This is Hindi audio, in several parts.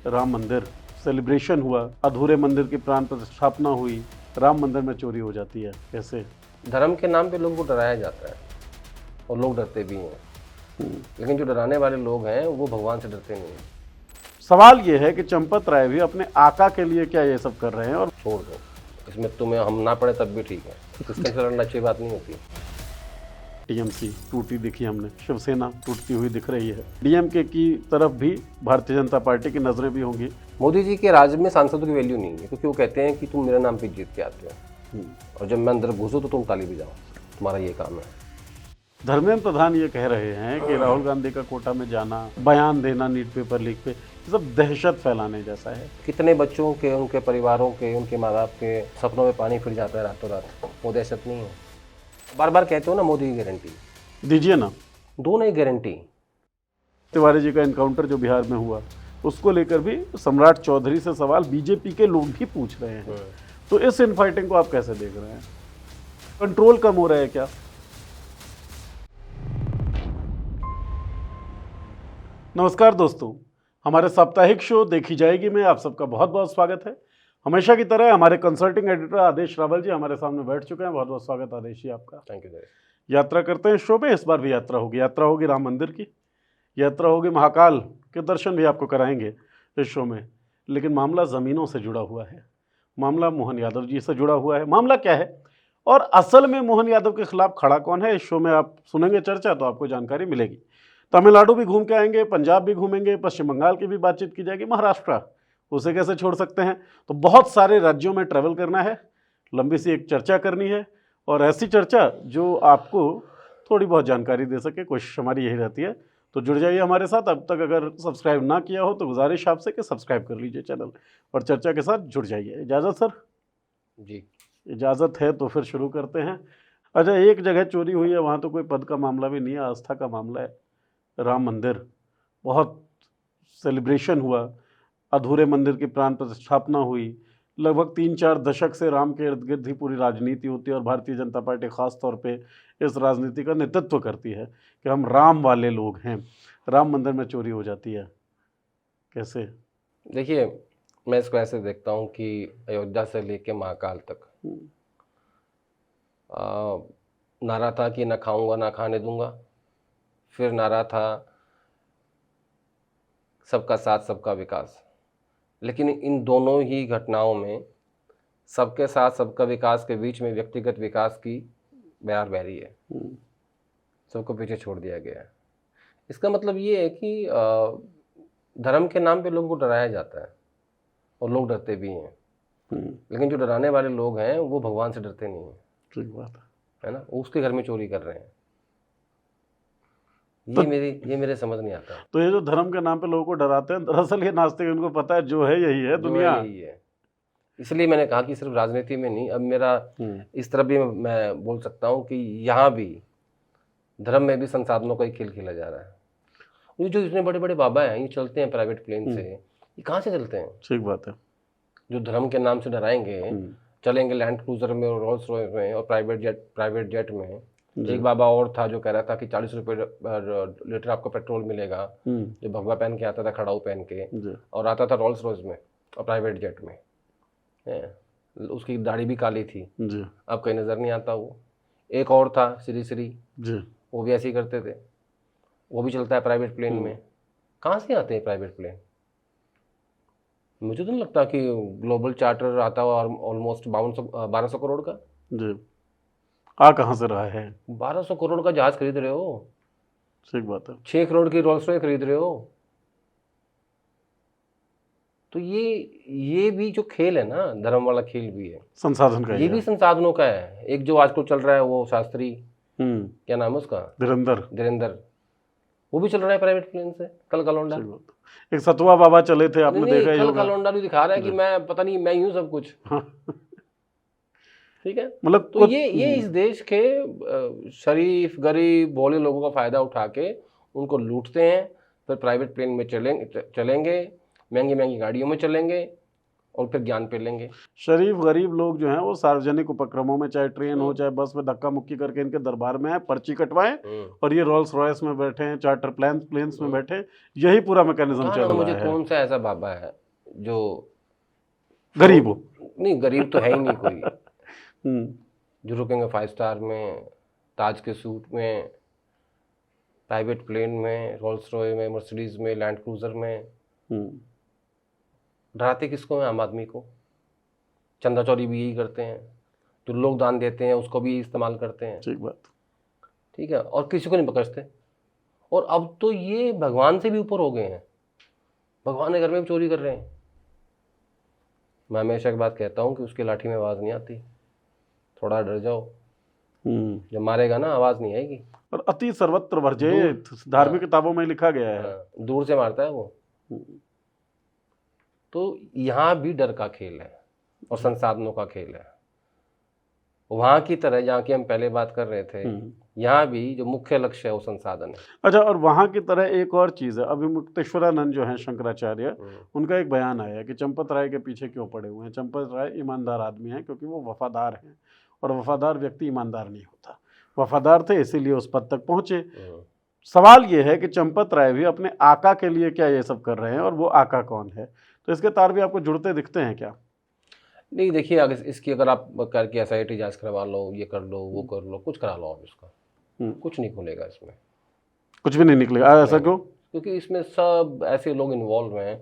राम मंदिर सेलिब्रेशन हुआ, अधूरे मंदिर की प्राण प्रतिष्ठापना हुई, राम मंदिर में चोरी हो जाती है, कैसे? धर्म के नाम पे लोगों को डराया जाता है और लोग डरते भी हैं। लेकिन जो डराने वाले लोग हैं वो भगवान से डरते नहीं हैं। सवाल ये है कि चंपत राय भी अपने आका के लिए क्या ये सब कर रहे हैं? और छोड़ दो, इसमें तुम्हें हम ना पड़े तब भी ठीक है, इसके से लड़ना अच्छी बात नहीं होती। टीएमसी टूटी दिखी हमने, शिवसेना टूटती हुई दिख रही है, डीएमके की तरफ भी भारतीय जनता पार्टी की नजरें भी होंगी। मोदी जी के राज में सांसदों की वैल्यू नहीं है, क्योंकि वो कहते हैं कि तुम मेरे नाम पे जीत के आते हो और जब मैं अंदर घुसूँ तो तुम ताली बजाओ, तुम्हारा ये काम है। धर्मेंद्र प्रधान ये कह रहे हैं कि राहुल गांधी का कोटा में जाना, बयान देना नीट पेपर लीक पे, ये सब दहशत फैलाने जैसा है। कितने बच्चों के, उनके परिवारों के, उनके माँ बाप के सपनों में पानी फिर जाता है रातों रात। वो दहशत नहीं है? बार बार कहते हो ना मोदी की गारंटी, दीजिए ना। दो नहीं गारंटी। तिवारी जी का एनकाउंटर जो बिहार में हुआ, उसको लेकर भी सम्राट चौधरी से सवाल बीजेपी के लोग भी पूछ रहे हैं। तो इस इनफाइटिंग को आप कैसे देख रहे हैं? कंट्रोल कम हो रहा है क्या? नमस्कार दोस्तों, हमारे साप्ताहिक शो देखी जाएगी में आप सबका बहुत बहुत स्वागत है। हमेशा की तरह हमारे कंसल्टिंग एडिटर आदेश रावल जी हमारे सामने बैठ चुके हैं। बहुत बहुत स्वागत आदेश जी आपका। Thank you. यात्रा करते हैं शो में। इस बार भी यात्रा होगी राम मंदिर की, यात्रा होगी, महाकाल के दर्शन भी आपको कराएंगे इस शो में। लेकिन मामला ज़मीनों से जुड़ा हुआ है, मामला मोहन यादव जी से जुड़ा हुआ है। मामला क्या है और असल में मोहन यादव के खिलाफ खड़ा कौन है, इस शो में आप सुनेंगे चर्चा, तो आपको जानकारी मिलेगी। तमिलनाडु भी घूम के आएंगे, पंजाब भी घूमेंगे, पश्चिम बंगाल की भी बातचीत की जाएगी, महाराष्ट्र उसे कैसे छोड़ सकते हैं। तो बहुत सारे राज्यों में ट्रैवल करना है, लंबी सी एक चर्चा करनी है, और ऐसी चर्चा जो आपको थोड़ी बहुत जानकारी दे सके, कोशिश हमारी यही रहती है। तो जुड़ जाइए हमारे साथ। अब तक अगर सब्सक्राइब ना किया हो तो गुजारिश आपसे कि सब्सक्राइब कर लीजिए चैनल और चर्चा के साथ जुड़ जाइए। इजाज़त सर? जी इजाज़त है तो फिर शुरू करते हैं। अच्छा, एक जगह चोरी हुई है, वहाँ तो कोई पद का मामला भी नहीं है, आस्था का मामला है। राम मंदिर, बहुत सेलिब्रेशन हुआ, अधूरे मंदिर की प्राण प्रतिष्ठापना हुई। लगभग 3-4 दशक से राम के इर्द गिर्द ही पूरी राजनीति होती है और भारतीय जनता पार्टी ख़ास तौर पे इस राजनीति का नेतृत्व करती है कि हम राम वाले लोग हैं। राम मंदिर में चोरी हो जाती है, कैसे? देखिए, मैं इसको ऐसे देखता हूँ कि अयोध्या से लेके महाकाल तक नारा था कि ना खाऊंगा ना खाने दूंगा, फिर नारा था सबका साथ सबका विकास। लेकिन इन दोनों ही घटनाओं में सबके साथ सबका विकास के बीच में व्यक्तिगत विकास की बयार बह रही है, सबको पीछे छोड़ दिया गया है। इसका मतलब ये है कि धर्म के नाम पे लोगों को डराया जाता है और लोग डरते भी हैं। लेकिन जो डराने वाले लोग हैं वो भगवान से डरते नहीं हैं। ठीक बात है ना, वो उसके घर में चोरी कर रहे हैं। तो ये मेरे समझ नहीं आता। तो ये जो धर्म के नाम पे लोगों को डराते हैं, दरअसल ये नास्तिक, उनको पता है जो है यही है दुनिया, यही है। इसलिए मैंने कहा कि सिर्फ राजनीति में नहीं, अब मेरा इस तरफ भी मैं बोल सकता हूँ कि यहाँ भी धर्म में भी संसाधनों का ही खेल खेला जा रहा है। ये जो इतने बड़े बड़े बाबा हैं, ये चलते हैं प्राइवेट प्लेन से, ये कहाँ से चलते हैं? ठीक बात है। जो धर्म के नाम से डराएंगे, चलेंगे लैंड क्रूजर में और रोल्स रॉयस में और प्राइवेट जेट में। एक बाबा और था जो कह रहा था कि 40 रुपये लीटर आपको पेट्रोल मिलेगा, जो भगवा पहन के आता था, खड़ाऊ पहन के, और आता था रोल्स रॉयस में और प्राइवेट जेट में। उसकी दाढ़ी भी काली थी, अब कहीं नज़र नहीं आता वो। एक और था श्री, वो भी ऐसे ही करते थे, वो भी चलता है प्राइवेट प्लेन में। कहाँ से आते हैं प्राइवेट प्लेन? मुझे तो नहीं लगता कि ग्लोबल चार्टर आता हुआ ऑलमोस्ट 1200 करोड़ का। जी, आ कहाँ से रहा है? 1200 करोड़ का जहाज खरीद रहे हो। ठीक बात है। 6 करोड़ की रोल्स रॉयस खरीद रहे हो। तो ये भी जो खेल है ना, धर्म वाला खेल भी है, संसाधन का, ये भी संसाधनों का है। एक जो आजकल चल रहा है वो शास्त्री, क्या नाम है उसका, धीरेंद्र, वो भी चल रहा है प्राइवेट प्लेन से। कल कलौंडा, एक सतुआ बाबा चले थे, आपने देखा ही होगा। कल कलौंडा भी दिखा रहा है कि मैं पता नहीं, मैं यूं सब कुछ। ठीक है, मतलब तो ये इस देश के शरीफ गरीब भोले लोगों का फायदा उठा के उनको लूटते हैं। फिर प्राइवेट प्लेन में चलेंगे, महंगी महंगी गाड़ियों में चलेंगे, और फिर ज्ञान पे लेंगे। शरीफ गरीब लोग जो हैं वो सार्वजनिक उपक्रमों में, चाहे ट्रेन हो चाहे बस में, धक्का मुक्की करके इनके दरबार में आए, पर्ची कटवाएं और ये रोल्स रॉयस में बैठे हैं, चार्टर प्लेन्स में बैठे हैं। यही पूरा मैकेनिज्म चल रहा मुझे है। कौन सा ऐसा बाबा है जो गरीब हो? नहीं, गरीब तो है ही नहीं कोई। जो रुकेंगे 5 स्टार में, ताज के सूट में, प्राइवेट प्लेन में, रोल्स रॉय में, मर्सिडीज में, लैंड क्रूजर में। डराते किसको है? आम आदमी को। चंदा चोरी भी यही करते हैं, जो लोग दान देते हैं उसको भी इस्तेमाल करते हैं। ठीक बात। ठीक है, और किसी को नहीं पकड़ते। और अब तो ये भगवान से भी ऊपर हो गए हैं, भगवान के घर में भी चोरी कर रहे हैं। मैं हमेशा एक बात कहता हूँ कि उसकी लाठी में आवाज़ नहीं आती, थोड़ा डर जाओ, जब मारेगा ना आवाज़ नहीं आएगी। और अति सर्वत्र वर्जेत, धार्मिक किताबों में लिखा गया है। दूर से मारता है वो। तो यहाँ भी डर का खेल है और संसाधनों का खेल है। वहाँ की तरह जहाँ की हम पहले बात कर रहे थे, यहाँ भी जो मुख्य लक्ष्य है वो संसाधन है। अच्छा, और वहाँ की तरह एक और चीज़ है, अभी मुक्तेश्वरानंद जो हैं शंकराचार्य, उनका एक बयान आया कि चंपत राय के पीछे क्यों पड़े हुए हैं। चंपत राय ईमानदार आदमी हैं क्योंकि वो वफादार हैं, और वफादार व्यक्ति ईमानदार नहीं होता। वफादार थे इसीलिए उस पद तक पहुँचे। सवाल ये है कि चंपत राय भी अपने आका के लिए क्या ये सब कर रहे हैं, और वो आका कौन है? तो इसके तार भी आपको जुड़ते दिखते हैं क्या? नहीं, देखिए, अगर इसकी अगर आप करके SIT जांच करवा लो, ये कर लो, वो कर लो, कुछ करा लो आप इसका, कुछ नहीं खुलेगा इसमें, कुछ भी नहीं निकलेगा। ऐसा क्यों? क्योंकि इसमें सब ऐसे लोग इन्वॉल्व हैं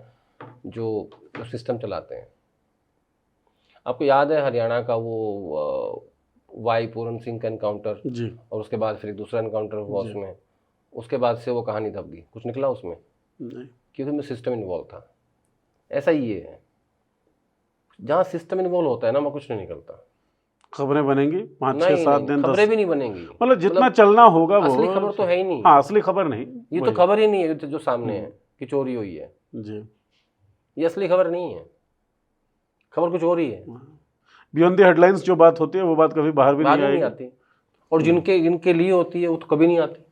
जो सिस्टम चलाते हैं। आपको याद है हरियाणा का वो वाई पूरन सिंह का एनकाउंटर जी, और उसके बाद फिर एक दूसरा एनकाउंटर हुआ उसमें, उसके बाद से वो कहानी दब गई, कुछ निकला उसमें नहीं, क्योंकि उसमें सिस्टम इन्वॉल्व था। ऐसा ही ये है, जहाँ सिस्टम इन्वॉल्व होता है ना, वहाँ कुछ नहीं निकलता। खबरें बनेंगी 5-6-7 दिन, 10, खबरें भी नहीं बनेंगी। मतलब जितना चलना होगा वो असली खबर तो है ही नहीं। हाँ, असली खबर नहीं, ये तो खबर ही नहीं है जो सामने है कि चोरी हुई है जी, ये असली खबर नहीं है, खबर कुछ और ही है। बियॉन्ड द हेडलाइंस जो बात होती है वो बात कभी बाहर भी नहीं आती, और जिनके लिए होती है वो तो कभी नहीं आती।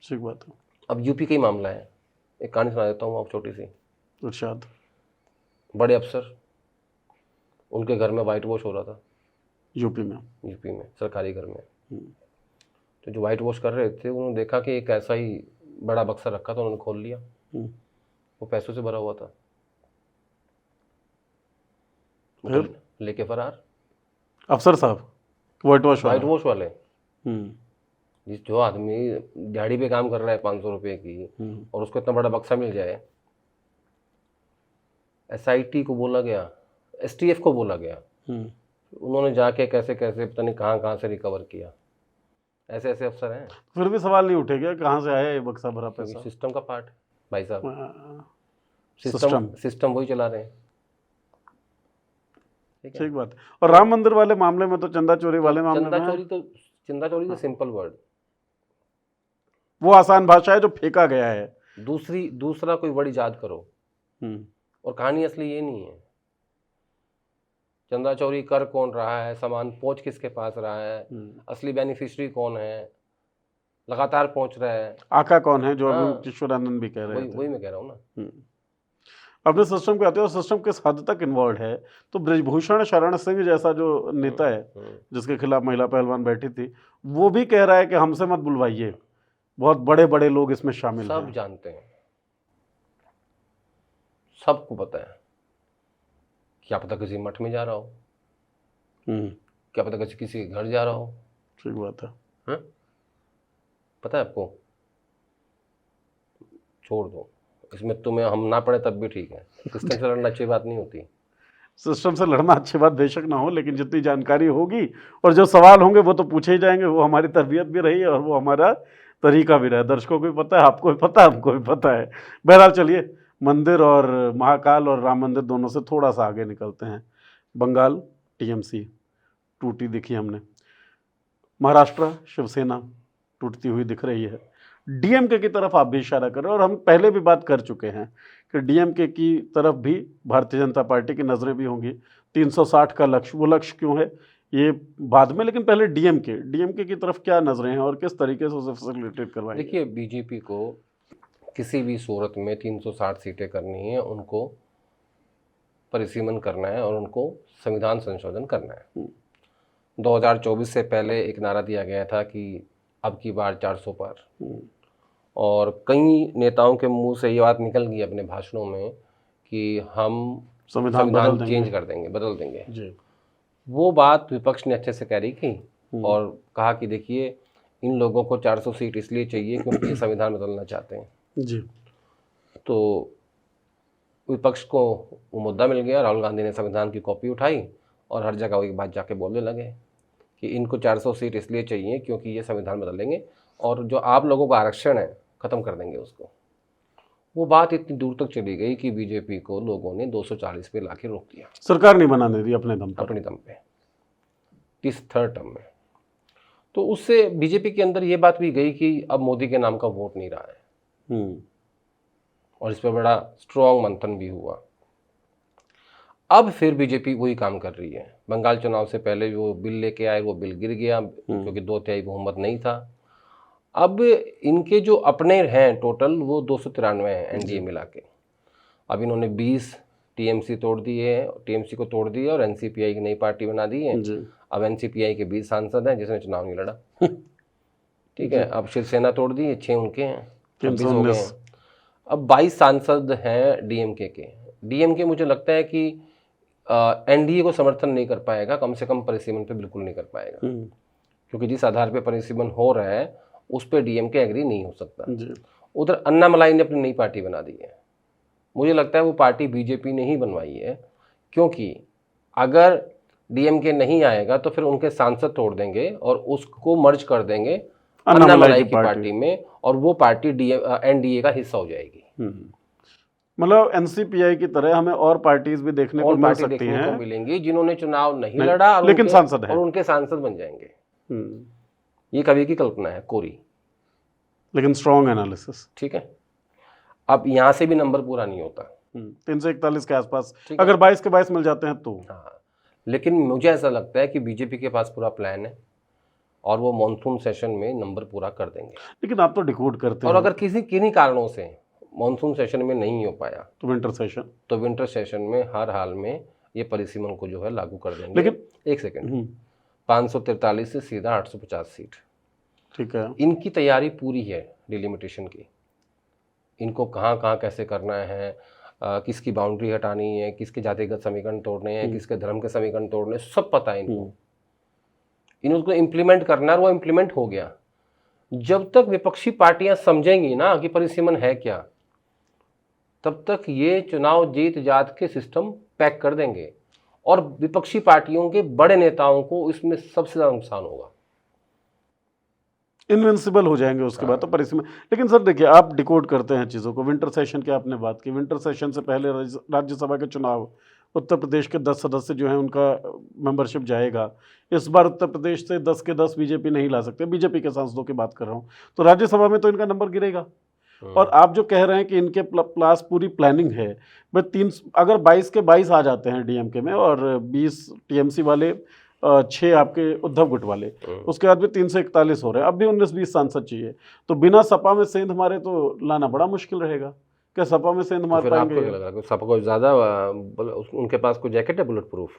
ठीक बात है। अब यूपी का ही मामला है, एक कहानी सुना देता हूँ आप, छोटी सी। इरशाद। बड़े अफसर, उनके घर में वाइट वॉश हो रहा था, यूपी में सरकारी घर में। तो जो वाइट वॉश कर रहे थे उन्होंने देखा कि एक ऐसा ही बड़ा बक्सा रखा था, उन्होंने खोल लिया, वो पैसों से भरा हुआ था, फिर लेके फरार। अफसर साहब वाइट वॉश वाले, जिस जो आदमी दिहाड़ी पे काम कर रहा है 500 रुपये की, और उसको इतना बड़ा बक्सा मिल जाए। SIT को बोला गया, STF को बोला गया, उन्होंने जाके कैसे कैसे पता नहीं कहाँ से रिकवर किया। ऐसे ऐसे अफसर हैं। फिर भी सवाल नहीं उठेगा कहाँ से आया ये बक्सा भरा पैसा? सिस्टम का पार्ट भाई साहब, सिस्टम वही चला रहे हैं। ठीक बात है। और राम मंदिर वाले मामले में तो चंदा चोरी वाले मामले में, चंदा चोरी तो सिंपल वर्ड, वो आसान भाषा है जो फेंका गया है। दूसरा कोई वर्ड इजाद करो, और कहानी असली ये नहीं है। चंदा चोरी कर कौन रहा है, सामान पहुंच किसके पास रहा है, असली बेनिफिशियरी कौन है, लगातार पहुंच रहा है, आका कौन है, जो अभी किशोरानंद भी कह रहे हैं। वही मैं कह रहा हूँ ना। अपने सिस्टम पे आते हैं और सिस्टम किस हद तक इन्वॉल्व है। तो ब्रजभूषण शरण सिंह जैसा जो नेता है जिसके खिलाफ महिला पहलवान बैठी थी, वो भी कह रहा है कि हमसे मत बुलवाइए, बहुत बड़े बड़े लोग इसमें शामिल हैं। सब जानते हैं, सबको पता है। क्या पता किसी मठ में जा रहा हो, क्या पता किसी के घर जा रहा हो। ठीक बात है। पता है आपको? छोड़ दो, इसमें तुम्हें हम ना पड़े तब भी ठीक है। सिस्टम से लड़ना अच्छी बात नहीं होती। सिस्टम से लड़ना अच्छी बात बेशक ना हो, लेकिन जितनी जानकारी होगी और जो सवाल होंगे वो तो पूछे ही जाएंगे। वो हमारी तरबियत भी रही है और वो हमारा तरीका भी रहा। दर्शकों को भी पता है, आपको भी पता है, हमको भी पता है। बहरहाल चलिए, मंदिर और महाकाल और राम मंदिर दोनों से थोड़ा सा आगे निकलते हैं। बंगाल TMC टूटी दिखी हमने, महाराष्ट्र शिवसेना टूटती हुई दिख रही है, DMK की तरफ आप भी इशारा कर रहे हैं, और हम पहले भी बात कर चुके हैं कि DMK की तरफ भी भारतीय जनता पार्टी की नज़रें भी होंगी। 360 का लक्ष्य, वो लक्ष्य क्यों है ये बाद में, लेकिन पहले DMK की तरफ क्या नज़रें हैं और किस तरीके से उसे फैसिलिटेट करवाएंगे? देखिए, BJP को किसी भी सूरत में 360 सीटें करनी है, उनको परिसीमन करना है और उनको संविधान संशोधन करना है। 2024 से पहले एक नारा दिया गया था कि अब की बार 400 पार, और कई नेताओं के मुंह से ये बात निकल गई अपने भाषणों में कि हम संविधान चेंज कर देंगे, बदल देंगे जी। वो बात विपक्ष ने अच्छे से कैरी की और कहा कि देखिए इन लोगों को 400 सीट इसलिए चाहिए क्योंकि ये संविधान बदलना चाहते हैं जी। तो विपक्ष को वो मुद्दा मिल गया। राहुल गांधी ने संविधान की कॉपी उठाई और हर जगह वही बात जाके बोलने लगे कि इनको 400 सीट इसलिए चाहिए क्योंकि ये संविधान बदलेंगे और जो आप लोगों का आरक्षण है ख़त्म कर देंगे उसको। वो बात इतनी दूर तक चली गई कि बीजेपी को लोगों ने 240 पे लाके रोक दिया। सरकार नहीं बनाने दी अपने दम पर, अपने दम पे इस थर्ड टर्म में। तो उससे बीजेपी के अंदर ये बात भी गई कि अब मोदी के नाम का वोट नहीं रहा है और इस पर बड़ा स्ट्रॉन्ग मंथन भी हुआ। अब फिर बीजेपी वही काम कर रही है। बंगाल चुनाव से पहले वो बिल लेके आए, वो बिल गिर गया क्योंकि 2/3 बहुमत नहीं था। अब इनके जो अपने हैं टोटल वो 293 हैं एनडीए मिला के। अब इन्होंने 20 टीएमसी तोड़ दिए हैं, टीएमसी को तोड़ दिया और एनसीपीआई की नई पार्टी बना दी है। अब एनसीपीआई के 20 सांसद हैं जिसने चुनाव नहीं लड़ा। ठीक है, अब शिवसेना तोड़ दी, 6 उनके हैं, 26 हो गए हैं। अब 22 सांसद हैं डीएमके के। डीएमके मुझे लगता है कि एनडीए को समर्थन नहीं कर पाएगा, कम से कम परिसीमन पे बिल्कुल नहीं कर पाएगा क्योंकि जिस आधार पे परिसीमन हो रहा है उस पर डीएमके एग्री नहीं हो सकता। उधर अन्नामलाई ने अपनी नई पार्टी बना दी है। मुझे लगता है वो पार्टी बीजेपी ने ही बनवाई है क्योंकि अगर डीएमके नहीं आएगा तो फिर उनके सांसद तोड़ देंगे और उसको मर्ज कर देंगे अन्नामलाई की पार्टी में और वो पार्टी एनडीए का हिस्सा हो जाएगी। मतलब एनसीपीआई की तरह हमें और पार्टीज भी देखने को मिल सकती हैं, मिलेंगी जिन्होंने चुनाव नहीं लड़ा और लेकिन सांसद हैं और उनके सांसद बन जाएंगे। ये कवि की कल्पना है, कोरी, लेकिन स्ट्रॉन्ग एनालिसिस। ठीक है, अब यहाँ से भी नंबर पूरा नहीं होता। 341 के आसपास अगर 22 के 22 मिल जाते हैं तो। हाँ, लेकिन मुझे ऐसा लगता है कि बीजेपी के पास पूरा प्लान है और वो मॉनसून सेशन में नंबर पूरा कर देंगे। लेकिन आप तो डिकोड करते हैं, और अगर किन्हीं कारणों से मॉनसून सेशन में नहीं हो पाया तो विंटर सेशन में हर हाल में ये परिसीमन को जो है लागू कर देंगे। लेकिन एक सेकेंड, 543 से सीधा 850 सीट। ठीक है, इनकी तैयारी पूरी है डिलिमिटेशन की। इनको कहाँ कहाँ कैसे करना है, किसकी बाउंड्री हटानी है, किसके जातिगत समीकरण तोड़ने हैं, किसके धर्म के समीकरण तोड़ने, सब पता है इनको। इनको इम्प्लीमेंट करना है और वो इम्प्लीमेंट हो गया। जब तक विपक्षी पार्टियां समझेंगी ना कि परिसीमन है क्या, तब तक ये चुनाव जीत जात के सिस्टम पैक कर देंगे और विपक्षी पार्टियों के बड़े नेताओं को इसमें सबसे ज्यादा नुकसान होगा, इनविंसिबल हो जाएंगे उसके बाद तो परिसीमन। लेकिन सर देखिए, आप डिकोड करते हैं चीज़ों को। विंटर सेशन की आपने बात की, विंटर सेशन से पहले राज्यसभा के चुनाव, उत्तर प्रदेश के 10 सदस्य जो हैं उनका मेंबरशिप जाएगा। इस बार उत्तर प्रदेश से 10 के 10 बीजेपी नहीं ला सकते, बीजेपी के सांसदों की बात कर रहा हूँ, तो राज्यसभा में तो इनका नंबर गिरेगा। और आप जो कह रहे हैं कि इनके पास पूरी प्लानिंग है, अगर 22 के 22 आ जाते हैं डीएमके में और 20 टीएमसी वाले, 6 आपके उद्धव गुट वाले, उसके बाद भी 341 हो रहे हैं, अब भी 19-20 सांसद चाहिए, तो बिना सपा में सेंध मारे तो लाना बड़ा मुश्किल रहेगा। क्या सपा में सेंध मार पाएंगे? आपको लग रहा है सपा को ज़्यादा उनके पास कोई जैकेट है बुलेट प्रूफ?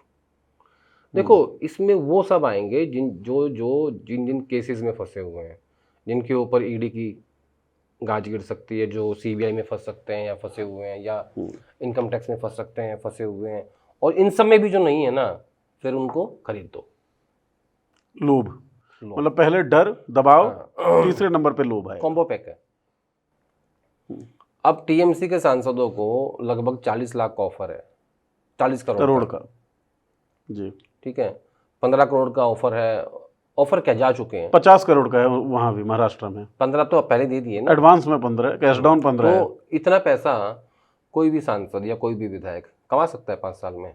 देखो, इसमें वो सब आएंगे जिन केसेस में फंसे हुए हैं, जिनके ऊपर ईडी की गाज गिर सकती है, जो सीबीआई में फंस सकते हैं या फंसे हुए हैं, या इनकम टैक्स में फंस सकते हैं, फंसे हुए हैं, और इन सब में भी जो नहीं है ना, फिर उनको खरीद दो। लोभ, मतलब पहले डर, दबाव, तीसरे नंबर पे लोभ है, कॉम्बो पैक है। अब टीएमसी के सांसदों को लगभग 40 लाख का ऑफर है, 40 करोड़ का जी, ठीक है, 15 करोड़ का ऑफर है। ऑफर क्या जा चुके हैं? 50 करोड़ का है वहाँ भी, महाराष्ट्र में 15 तो पहले दे दिए ना, एडवांस में 15, कैश डाउन 15 है। तो इतना पैसा कोई भी सांसद या कोई भी विधायक कमा सकता है 5 साल में?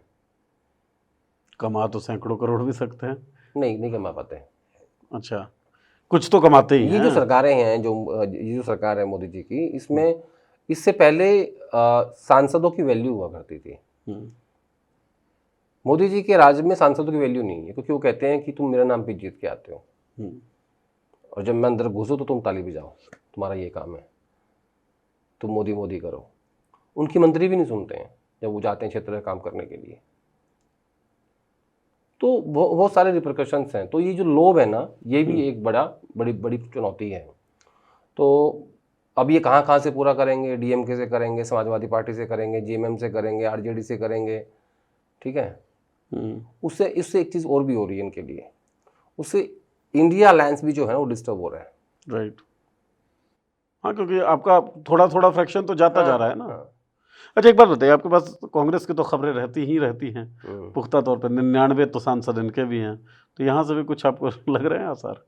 कमा तो सैकड़ों करोड़ भी सकते हैं। नहीं कमा पाते। अच्छा, कुछ तो कमाते ही हैं। ये जो सरकारें हैं, ये जो सरकार है मोदी जी की, इसमें इससे पहले सांसदों की वैल्यू हुआ करती थी। मोदी जी के राज्य में सांसदों की वैल्यू नहीं है क्योंकि वो कहते हैं कि तुम मेरे नाम पे जीत के आते हो और जब मैं अंदर घुसूँ तो तुम ताली बजाओ, तुम्हारा ये काम है, तुम मोदी मोदी करो। उनकी मंत्री भी नहीं सुनते हैं। जब वो जाते हैं क्षेत्र में काम करने के लिए। तो बहुत सारे रिpercussions हैं। तो ये जो लोभ है ना, ये भी एक बड़ी चुनौती है। तो अब ये कहाँ से पूरा करेंगे? डीएमके से करेंगे, समाजवादी पार्टी से करेंगे, जीएमएम से करेंगे, आरजेडी से करेंगे, ठीक है। उससे इससे एक चीज़ और भी हो रही है इनके लिए, उससे इंडिया अलायंस भी जो है वो डिस्टर्ब हो रहा है। राइट। हाँ, क्योंकि आपका थोड़ा थोड़ा फ्रैक्शन तो जाता जा रहा है ना। अच्छा, एक बात बताइए, आपके पास कांग्रेस की तो खबरें रहती हैं पुख्ता तौर पर, 99 तो सांसद इनके भी हैं, तो यहाँ से भी कुछ आपको लग रहे हैं आसार?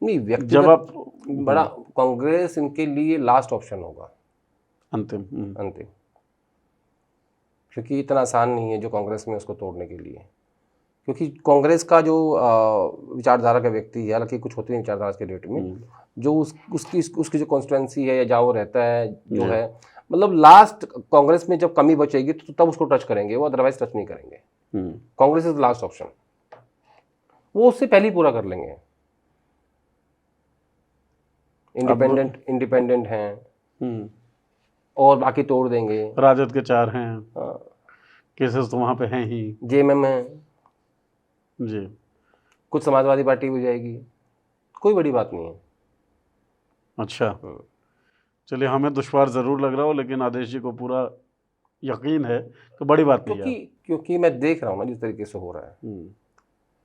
नहीं, जब व्यक्तिगत आप बड़ा कांग्रेस इनके लिए लास्ट ऑप्शन होगा, अंतिम। क्योंकि इतना आसान नहीं है जो कांग्रेस में उसको तोड़ने के लिए। क्योंकि कांग्रेस का जो विचारधारा का व्यक्ति है, हालांकि कुछ होती है विचारधारा के डेट में, जो उसकी जो कॉन्स्टिट्यूंसी है या जहाँ वो रहता है जो है, मतलब लास्ट कांग्रेस में जब कमी बचेगी तो तब उसको टच करेंगे वो, अदरवाइज टच नहीं करेंगे। कांग्रेस इज लास्ट ऑप्शन, वो उससे पहले ही पूरा कर लेंगे। इंडिपेंडेंट हैं और बाकी तोड़ देंगे। राजद के 4 हैं, केसेस तो वहाँ पे हैं ही, जेएमएम है जी, कुछ समाजवादी पार्टी हो जाएगी, कोई बड़ी बात नहीं है। अच्छा, चलिए, हमें दुश्वार ज़रूर लग रहा हो, लेकिन आदेश जी को पूरा यकीन है कि बड़ी बात नहीं है। क्योंकि मैं देख रहा हूँ ना जिस तरीके से हो रहा है,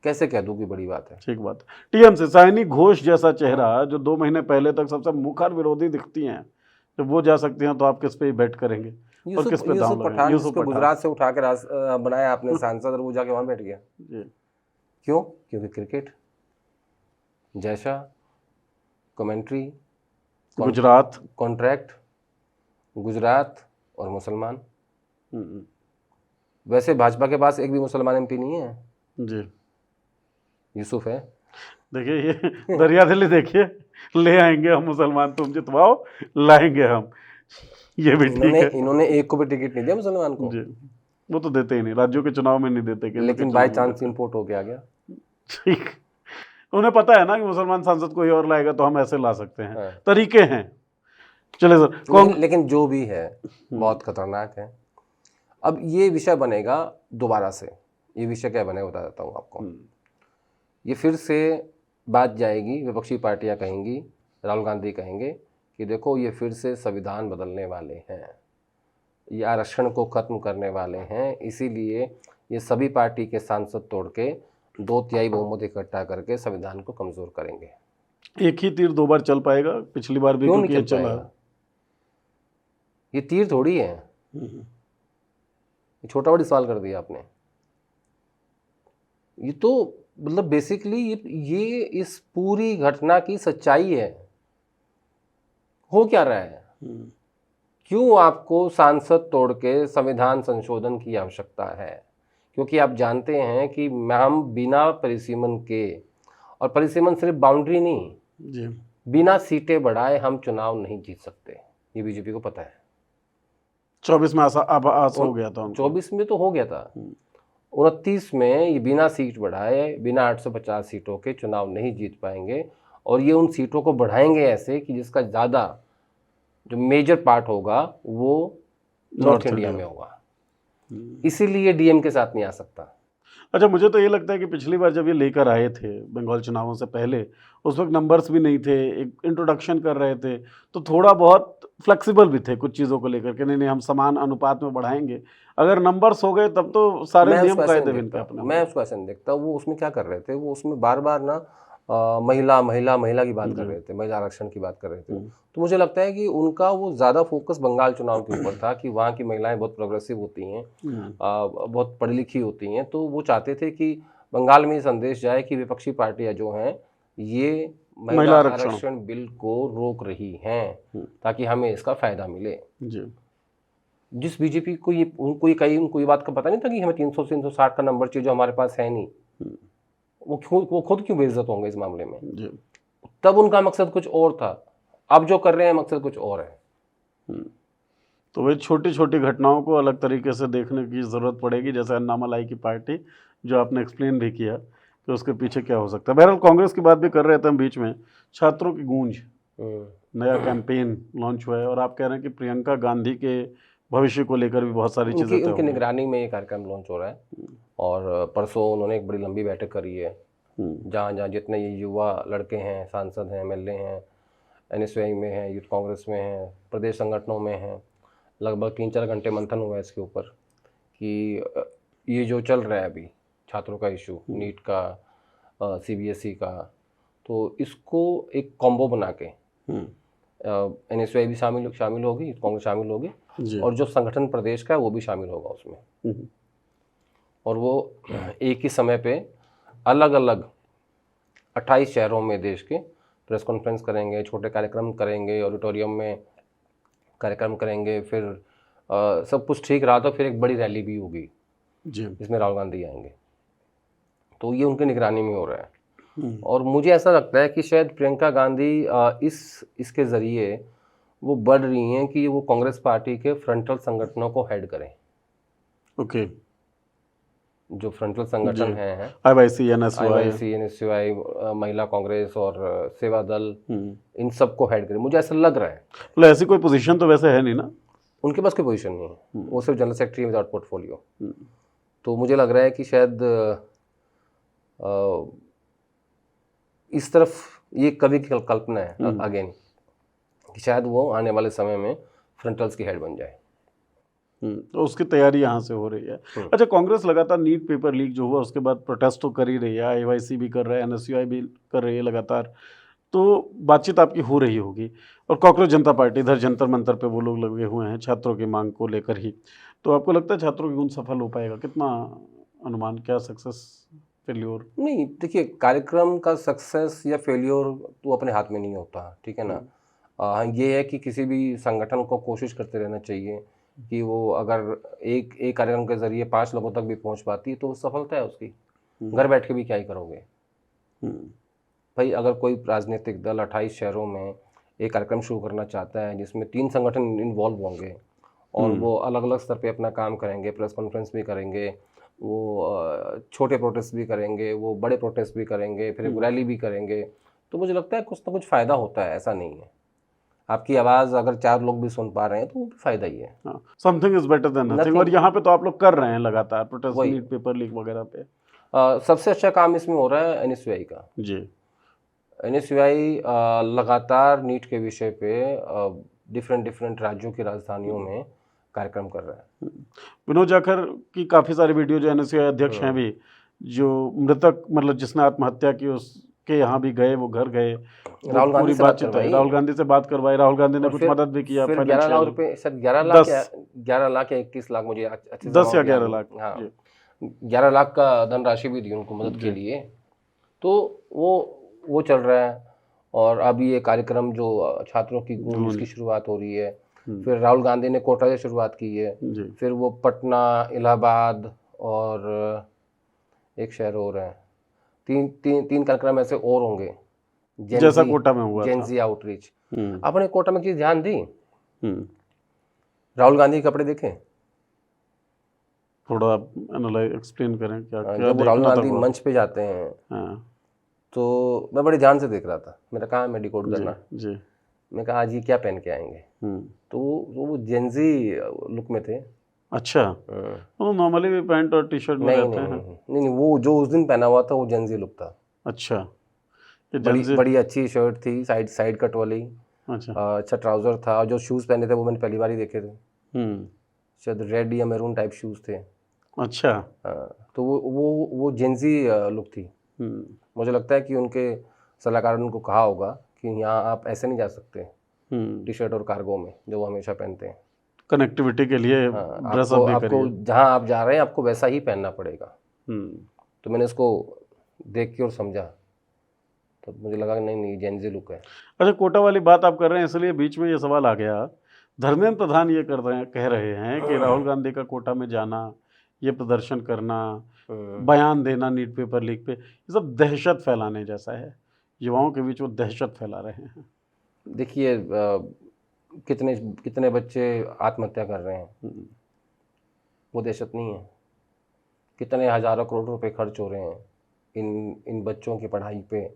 कैसे कह दूँ कि बड़ी बात है। ठीक बात। टीएमसी साइनी घोष जैसा चेहरा जो 2 महीने पहले तक सबसे मुखर विरोधी दिखती हैं, जब वो जा सकती हैं तो आप किस पे बेट करेंगे और किस पे दांव लगाएंगे? यूसुफ पठान गुजरात से उठा कर बनाया आपने सांसद, और वो जाके वहाँ बैठ गया जी। क्यों? क्योंकि क्रिकेट, जैसा कमेंट्री, गुजरात, कॉन्ट्रैक्ट, गुजरात और मुसलमान। वैसे भाजपा के पास एक भी मुसलमान एमपी नहीं है जी, यूसुफ है। देखिए, ये दरिया दिली देखिए, ले आएंगे हम मुसलमान, तुम जितवाओ, लाएंगे हम, ये भी ठीक है। इन्होंने एक को भी टिकट नहीं दिया मुसलमान को जी, वो तो देते ही नहीं, राज्यों के चुनाव में नहीं देते, लेकिन बाय चांस इंपोर्ट हो गया। ठीक, उन्हें पता है ना कि मुसलमान सांसद कोई और लाएगा तो हम ऐसे ला सकते हैं। हाँ। तरीके हैं। चले सर, लेकिन जो भी है बहुत खतरनाक है। अब ये विषय बनेगा दोबारा से, ये विषय क्या बनेगा बता देता हूँ आपको। ये फिर से बात जाएगी, विपक्षी पार्टियां कहेंगी, राहुल गांधी कहेंगे कि देखो ये फिर से संविधान बदलने वाले हैं, ये आरक्षण को खत्म करने वाले हैं, इसीलिए ये सभी पार्टी के सांसद तोड़ के 2/3 बहुमत इकट्ठा करके संविधान को कमजोर करेंगे। एक ही तीर 2 बार चल पाएगा? पिछली बार भी क्योंकि चला। ये तीर थोड़ी है, ये छोटा बड़ी सवाल कर दिया आपने। ये तो मतलब बेसिकली ये इस पूरी घटना की सच्चाई है। हो क्या रहा है? क्यों आपको सांसद तोड़ के संविधान संशोधन की आवश्यकता है? क्योंकि आप जानते हैं कि हम बिना परिसीमन के, और परिसीमन सिर्फ बाउंड्री नहीं जी, बिना सीटें बढ़ाए हम चुनाव नहीं जीत सकते। ये बीजेपी को पता है। 24 में आस हो गया था, 24 में तो हो गया था, 29 में ये बिना सीट बढ़ाए, बिना 850 सीटों के चुनाव नहीं जीत पाएंगे। और ये उन सीटों को बढ़ाएंगे ऐसे कि जिसका ज़्यादा जो मेजर पार्ट होगा वो नॉर्थ इंडिया में होगा, इसीलिए डीएम के साथ नहीं आ सकता। अच्छा, मुझे तो ये लगता है कि पिछली बार जब ये लेकर आए थे बंगाल चुनावों से पहले, उस वक्त नंबर्स भी नहीं थे, एक इंट्रोडक्शन कर रहे थे, तो थोड़ा बहुत फ्लेक्सिबल भी थे कुछ चीज़ों को लेकर के, नहीं हम समान अनुपात में बढ़ाएंगे। अगर नंबर्स हो गए तब तो सारे नियम कायदे भी इनके अपने। मैं उसको ऐसे नहीं देखता। वो उसमें क्या कर रहे थे, वो उसमें बार बार ना महिला की बात कर रहे थे, महिला आरक्षण की बात कर रहे थे। तो मुझे लगता है कि उनका वो ज़्यादा फोकस बंगाल चुनाव के ऊपर था कि वहाँ की महिलाएं बहुत प्रोग्रेसिव होती हैं, बहुत पढ़ी लिखी होती हैं। तो वो चाहते थे कि बंगाल में ये संदेश जाए कि विपक्षी पार्टियां जो हैं ये महिला आरक्षण बिल को रोक रही हैं, ताकि हमें इसका फायदा मिले। जिस बीजेपी को उनको ये बात का पता नहीं था कि हमें 300 से 360 का नंबर चाहिए जो हमारे पास है नहीं, वो खुद क्यों बेइज्जत होंगे इस मामले में? तब उनका मकसद कुछ और था, अब जो कर रहे हैं मकसद कुछ और है। तो वही छोटी छोटी घटनाओं को अलग तरीके से देखने की ज़रूरत पड़ेगी, जैसे अन्नामलाई की पार्टी जो आपने एक्सप्लेन भी किया कि उसके पीछे क्या हो सकता है। बहरहाल कांग्रेस की बात भी कर रहे थे हम बीच में, छात्रों की गूंज, नया कैंपेन लॉन्च हुआ है और आप कह रहे हैं कि प्रियंका गांधी के भविष्य को लेकर भी बहुत सारी चीज़ें तय उनकी होंगी। निगरानी में ये कार्यक्रम लॉन्च हो रहा है। और परसों उन्होंने एक बड़ी लंबी बैठक करी है, जहाँ जहाँ जितने ये युवा लड़के हैं, सांसद हैं, एमएलए हैं, एनएसयूआई में हैं, यूथ कांग्रेस में हैं, प्रदेश संगठनों में हैं, लगभग 3-4 घंटे मंथन हुआ है इसके ऊपर कि ये जो चल रहा है अभी छात्रों का इशू, नीट का, सीबीएसई का, तो इसको एक कॉम्बो बना के एनएसयूआई भी शामिल होगी, कांग्रेस शामिल होगी, जी। और जो संगठन प्रदेश का है वो भी शामिल होगा उसमें। और वो एक ही समय पे अलग अलग 28 शहरों में देश के प्रेस कॉन्फ्रेंस करेंगे, छोटे कार्यक्रम करेंगे, ऑडिटोरियम में कार्यक्रम करेंगे, फिर सब कुछ ठीक रहा तो फिर एक बड़ी रैली भी होगी जी। जिसमें राहुल गांधी आएंगे। तो ये उनकी निगरानी में हो रहा है। और मुझे ऐसा लगता है कि शायद प्रियंका गांधी इसके ज़रिए वो बढ़ रही हैं कि वो कांग्रेस पार्टी के फ्रंटल संगठनों को हेड करें। ओके। जो फ्रंटल संगठन हैं, आईवाईसी, एनएसयूआई, आईवाईसी, एनएसयूआई, महिला कांग्रेस और सेवा दल, इन सब को हेड करें, मुझे ऐसा लग रहा है। मतलब ऐसी कोई पोजीशन तो वैसे है नहीं ना? उनके पास कोई पोजीशन नहीं है, वो सिर्फ जनरल सेक्रेटरी विदाउट पोर्टफोलियो। तो मुझे लग रहा है कि शायद इस तरफ ये कवि की कल्पना है अगेन कि शायद वो आने वाले समय में फ्रंटल्स की हेड बन जाए। तो उसकी तैयारी यहाँ से हो रही है। अच्छा, कांग्रेस लगातार नीट पेपर लीक जो हुआ उसके बाद प्रोटेस्ट तो कर ही रही है, आईवाईसी भी कर रहा है, एनएसयूआई भी कर रही है लगातार, तो बातचीत आपकी हो रही होगी। और कॉकरोच जनता पार्टी इधर जंतर मंतर पे वो लोग लगे हुए हैं छात्रों की मांग को लेकर ही। तो आपको लगता है छात्रों की गुण सफल हो पाएगा? कितना अनुमान, क्या सक्सेस फेल्योर? नहीं, देखिए, कार्यक्रम का सक्सेस या फेलियर तो अपने हाथ में नहीं होता, ठीक है ना। ये है कि किसी भी संगठन को कोशिश करते रहना चाहिए कि वो अगर एक कार्यक्रम के जरिए 5 लोगों तक भी पहुंच पाती है तो सफलता है उसकी। घर बैठ के भी क्या ही करोगे भाई। अगर कोई राजनीतिक दल 28 शहरों में एक कार्यक्रम शुरू करना चाहता है जिसमें 3 संगठन इन्वॉल्व होंगे और वो अलग अलग स्तर पे अपना काम करेंगे, प्रेस कॉन्फ्रेंस भी करेंगे, वो छोटे प्रोटेस्ट भी करेंगे, वो बड़े प्रोटेस्ट भी करेंगे, फिर रैली भी करेंगे, तो मुझे लगता है कुछ ना कुछ फ़ायदा होता है। ऐसा नहीं है, आपकी आवाज़ अगर 4 लोग भी सुन पा रहे हैं तो वो भी फ़ायदा ही है। Something is better than nothing. और यहाँ पे तो आप लोग कर रहे हैं लगातार प्रोटेस्ट, वही। नीट पेपर लीक वगैरह पे। सबसे अच्छा काम इसमें हो रहा है एनएसयूआई का। जी। एनएसयूआई लगातार नीट के विषय पे डिफरेंट राज्यों की राजधानियों में कार्यक्रम कर रहा है। विनोद जाखड़ की काफ़ी सारी वीडियो, जो एनएसयूआई अध्यक्ष हैं भी, जो मृतक मतलब जिसने आत्महत्या की उसके यहाँ भी गए, वो घर गए, राहुल गांधी से बात बातचीत करवाई, राहुल गांधी से बात करवाई, राहुल गांधी ने कुछ मदद भी किया, फिर 11 लाख रुपए, सर 11 लाख या 21 लाख, मुझे अच्छे से 10 या 11 लाख, हाँ 11 लाख का धनराशि भी दी उनको मदद के लिए। तो वो चल रहा है। और अभी ये कार्यक्रम जो छात्रों की गूंज, इसकी शुरुआत हो रही है। फिर राहुल गांधी ने कोटा से शुरुआत की है, फिर वो पटना, इलाहाबाद और एक शहर और है, तीन कार्यक्रम ऐसे और होंगे जैसा कोटा में हुआ, जेंजी आउटरीच। आपने कोटा में चीज ध्यान दी? राहुल गांधी के कपड़े देखे? थोड़ा एनालाइज एक्सप्लेन करें क्या क्या। जब राहुल गांधी मंच पे जाते हैं तो मैं बड़े ध्यान से देख रहा था, मेरा काम है डिकोड करना जी। मैं कहा आज ये क्या पहन के आएंगे, तो वो जेंजी लुक में थे। अच्छा, वो नॉर्मली भी पैंट और टी शर्ट में रहते हैं। नहीं, वो जो उस दिन पहना हुआ था वो जेंजी लुक था। अच्छा, बड़ी अच्छी शर्ट थी, साइड कट वाली। अच्छा ट्राउजर था, और जो शूज़ पहने थे वो मैंने पहली बार ही देखे थे, शायद रेड या मैरून टाइप शूज़ थे। अच्छा, तो वो जेंजी लुक थी। मुझे लगता है कि उनके सलाहकार ने उनको कहा होगा कि यहाँ आप ऐसे नहीं जा सकते टी शर्ट और कार्गो में, जो वो हमेशा पहनते हैं। कनेक्टिविटी के लिए आपको जहाँ आप जा रहे हैं आपको वैसा ही पहनना पड़ेगा। तो मैंने इसको देख के और समझा, तो मुझे लगा नहीं जेंजी लुक है। अच्छा, कोटा वाली बात आप कर रहे हैं, इसलिए बीच में ये सवाल आ गया। धर्मेंद्र प्रधान ये कह रहे हैं कि राहुल गांधी का कोटा में जाना, ये प्रदर्शन करना, बयान देना नीट पेपर लीक पे, ये सब दहशत फैलाने जैसा है। युवाओं के बीच वो दहशत फैला रहे हैं। देखिए, कितने बच्चे आत्महत्या कर रहे हैं, वो दहशत नहीं है? कितने हजारों करोड़ रुपए खर्च हो रहे हैं इन बच्चों की पढ़ाई पे,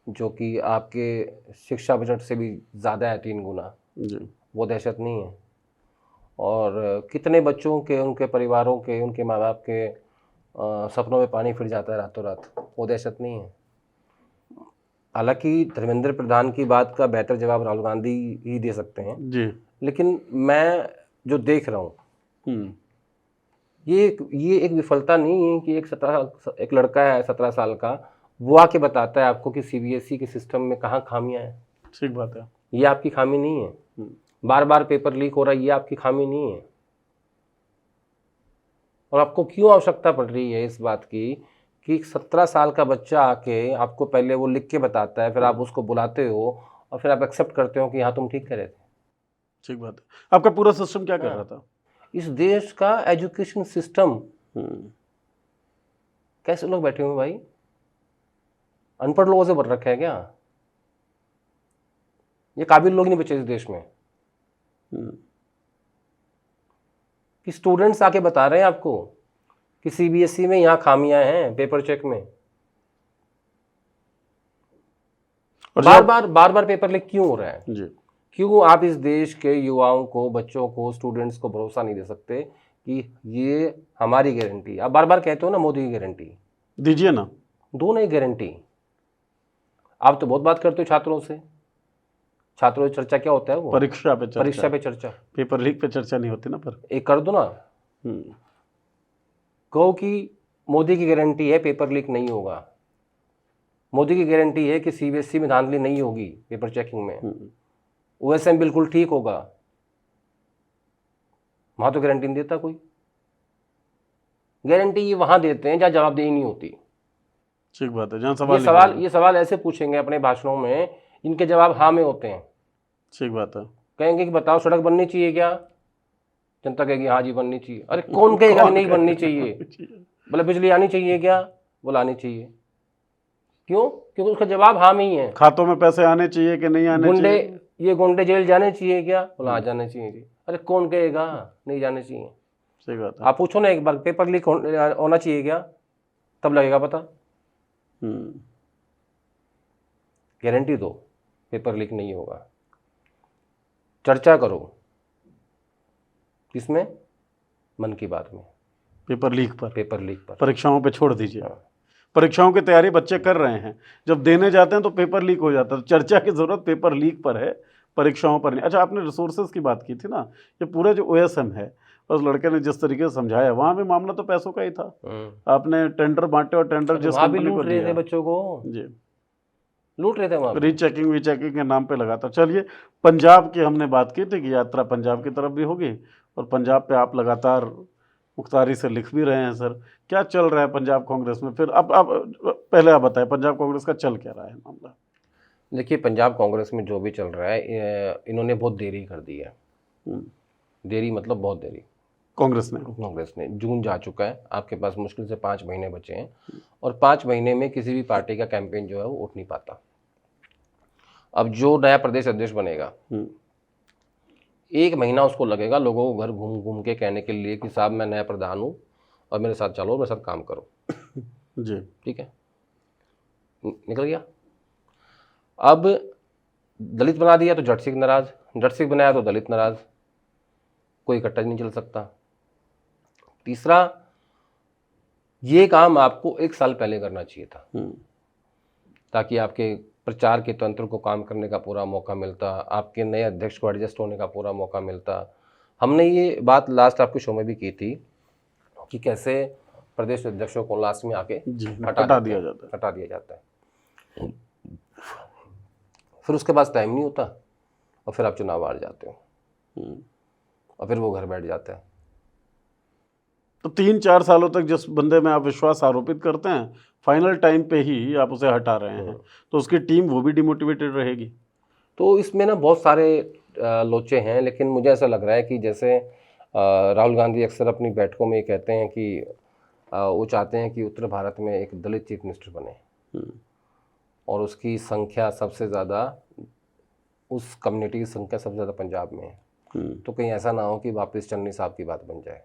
जो कि आपके शिक्षा बजट से भी ज़्यादा है 3 गुना, वो दहशत नहीं है? और कितने बच्चों के, उनके परिवारों के, उनके माँ बाप के सपनों में पानी फिर जाता है रातों रात। वो दहशत नहीं है। हालांकि धर्मेंद्र प्रधान की बात का बेहतर जवाब राहुल गांधी ही दे सकते हैं जी। लेकिन मैं जो देख रहा हूँ, ये एक विफलता नहीं है कि एक लड़का है 17 साल का, वो आके बताता है आपको कि सीबीएसई के सिस्टम में कहाँ खामियां हैं। ठीक बात है। ये आपकी खामी नहीं है। बार बार पेपर लीक हो रहा है, ये आपकी खामी नहीं है। और आपको क्यों आवश्यकता पड़ रही है इस बात की कि 17 साल का बच्चा आके आपको पहले वो लिख के बताता है, फिर आप उसको बुलाते हो और फिर आप एक्सेप्ट करते हो कि हाँ तुम ठीक कह रहे थे। ठीक बात है। आपका पूरा सिस्टम क्या कर रहा था? इस देश का एजुकेशन सिस्टम, कैसे लोग बैठे हुए हैं भाई? अनपढ़ लोगों से भर रखा है क्या? ये काबिल लोग नहीं बचे इस देश में कि स्टूडेंट्स आके बता रहे हैं आपको कि सीबीएसई में यहाँ खामियां हैं पेपर चेक में। और बार बार पेपर लीक क्यों हो रहा है जी। क्यों आप इस देश के युवाओं को, बच्चों को, स्टूडेंट्स को भरोसा नहीं दे सकते कि ये हमारी गारंटी? आप बार बार कहते हो ना मोदी की गारंटी, दीजिए ना, दो नहीं गारंटी। आप तो बहुत बात करते हो छात्रों से। छात्रों से चर्चा क्या होता है? वो परीक्षा पे चर्चा। परीक्षा पे चर्चा। पेपर लीक पे चर्चा नहीं होती ना। पर एक कर दो ना, कहो कि मोदी की गारंटी है पेपर लीक नहीं होगा, मोदी की गारंटी है कि सीबीएसई में धांधली नहीं होगी पेपर चेकिंग में, ओएसएम बिल्कुल ठीक होगा। वहां तो गारंटी नहीं देता कोई। गारंटी ये वहां देते हैं जहां जवाबदेही नहीं होती। ठीक बात है। जहां सवाल ये सवाल ऐसे पूछेंगे अपने भाषणों में, इनके जवाब हाँ में होते हैं। ठीक बात है। कहेंगे कि बताओ सड़क बननी चाहिए क्या? जनता कहेगी हाँ जी बननी चाहिए। अरे कौन कहेगा कि नहीं बननी चाहिए? बोले बिजली आनी चाहिए क्या? बोला आनी चाहिए। क्यों? क्योंकि उसका जवाब हाँ में ही है। खातों में पैसे आने चाहिए कि नहीं आने चाहिए? ये गुंडे जेल जाने चाहिए क्या? बोला हाँ जाने चाहिए जी। अरे कौन कहेगा नहीं जाने चाहिए? सही बात है। आप पूछो ना एक बार, पेपर लीक होना चाहिए क्या? तब लगेगा पता। गारंटी दो पेपर लीक नहीं होगा। चर्चा करो किसमें? मन की बात में। पेपर लीक पर। पेपर लीक पर। परीक्षाओं पे छोड़ दीजिए। परीक्षाओं की तैयारी बच्चे कर रहे हैं, जब देने जाते हैं तो पेपर लीक हो जाता है। तो चर्चा की जरूरत पेपर लीक पर है, परीक्षाओं पर नहीं। अच्छा, आपने रिसोर्सेज की बात की थी ना, ये पूरा जो ओएसएम है, उस लड़के ने जिस तरीके से समझाया, वहाँ भी मामला तो पैसों का ही था। आपने टेंडर बांटे और टेंडर जिस कंपनी को दिया बच्चों को जी लूट रहे थे वहाँ। रीचेकिंग वीचेकिंग के नाम पे लगातार। चलिए, पंजाब की हमने बात की थी कि यात्रा पंजाब की तरफ भी होगी, और पंजाब पे आप लगातार मुख्तारी से लिख भी रहे हैं। सर, क्या चल रहा है पंजाब कांग्रेस में? फिर अब पहले आप बताएं, पंजाब कांग्रेस का चल क्या रहा है मामला? देखिए, पंजाब कांग्रेस में जो भी चल रहा है, इन्होंने बहुत देरी कर दी है। देरी मतलब बहुत देरी। कांग्रेस ने जून जा चुका है, आपके पास मुश्किल से 5 महीने बचे हैं, और 5 महीने में किसी भी पार्टी का कैंपेन जो है वो उठ नहीं पाता। अब जो नया प्रदेश अध्यक्ष बनेगा, 1 महीना उसको लगेगा लोगों को घर घूम घूम के कहने के लिए कि साहब मैं नया प्रधान हूँ और मेरे साथ चलो, मेरे साथ काम करो। जी ठीक है, निकल गया। अब दलित बना दिया तो जट सिंह नाराज, जट सिंह बनाया तो दलित नाराज, कोई इकट्ठा नहीं चल सकता। तीसरा, ये काम आपको 1 साल पहले करना चाहिए था, ताकि आपके प्रचार के तंत्र को काम करने का पूरा मौका मिलता, आपके नए अध्यक्ष को एडजस्ट होने का पूरा मौका मिलता। हमने ये बात लास्ट आपके शो में भी की थी कि कैसे प्रदेश अध्यक्षों को लास्ट में आके हटा दिया जाता है। फिर उसके पास टाइम नहीं होता और फिर आप चुनाव हार जाते हो और फिर वो घर बैठ जाता है। तो 3-4 सालों तक जिस बंदे में आप विश्वास आरोपित करते हैं, फाइनल टाइम पे ही आप उसे हटा रहे हैं, तो उसकी टीम वो भी डिमोटिवेटेड रहेगी। तो इसमें ना बहुत सारे लोचे हैं, लेकिन मुझे ऐसा लग रहा है कि जैसे राहुल गांधी अक्सर अपनी बैठकों में ये कहते हैं कि वो चाहते हैं कि उत्तर भारत में एक दलित चीफ मिनिस्टर बने, और उसकी संख्या सबसे ज़्यादा, उस कम्युनिटी की संख्या सबसे ज़्यादा पंजाब में है। तो कहीं ऐसा ना हो कि वापस चन्नी साहब की बात बन जाए।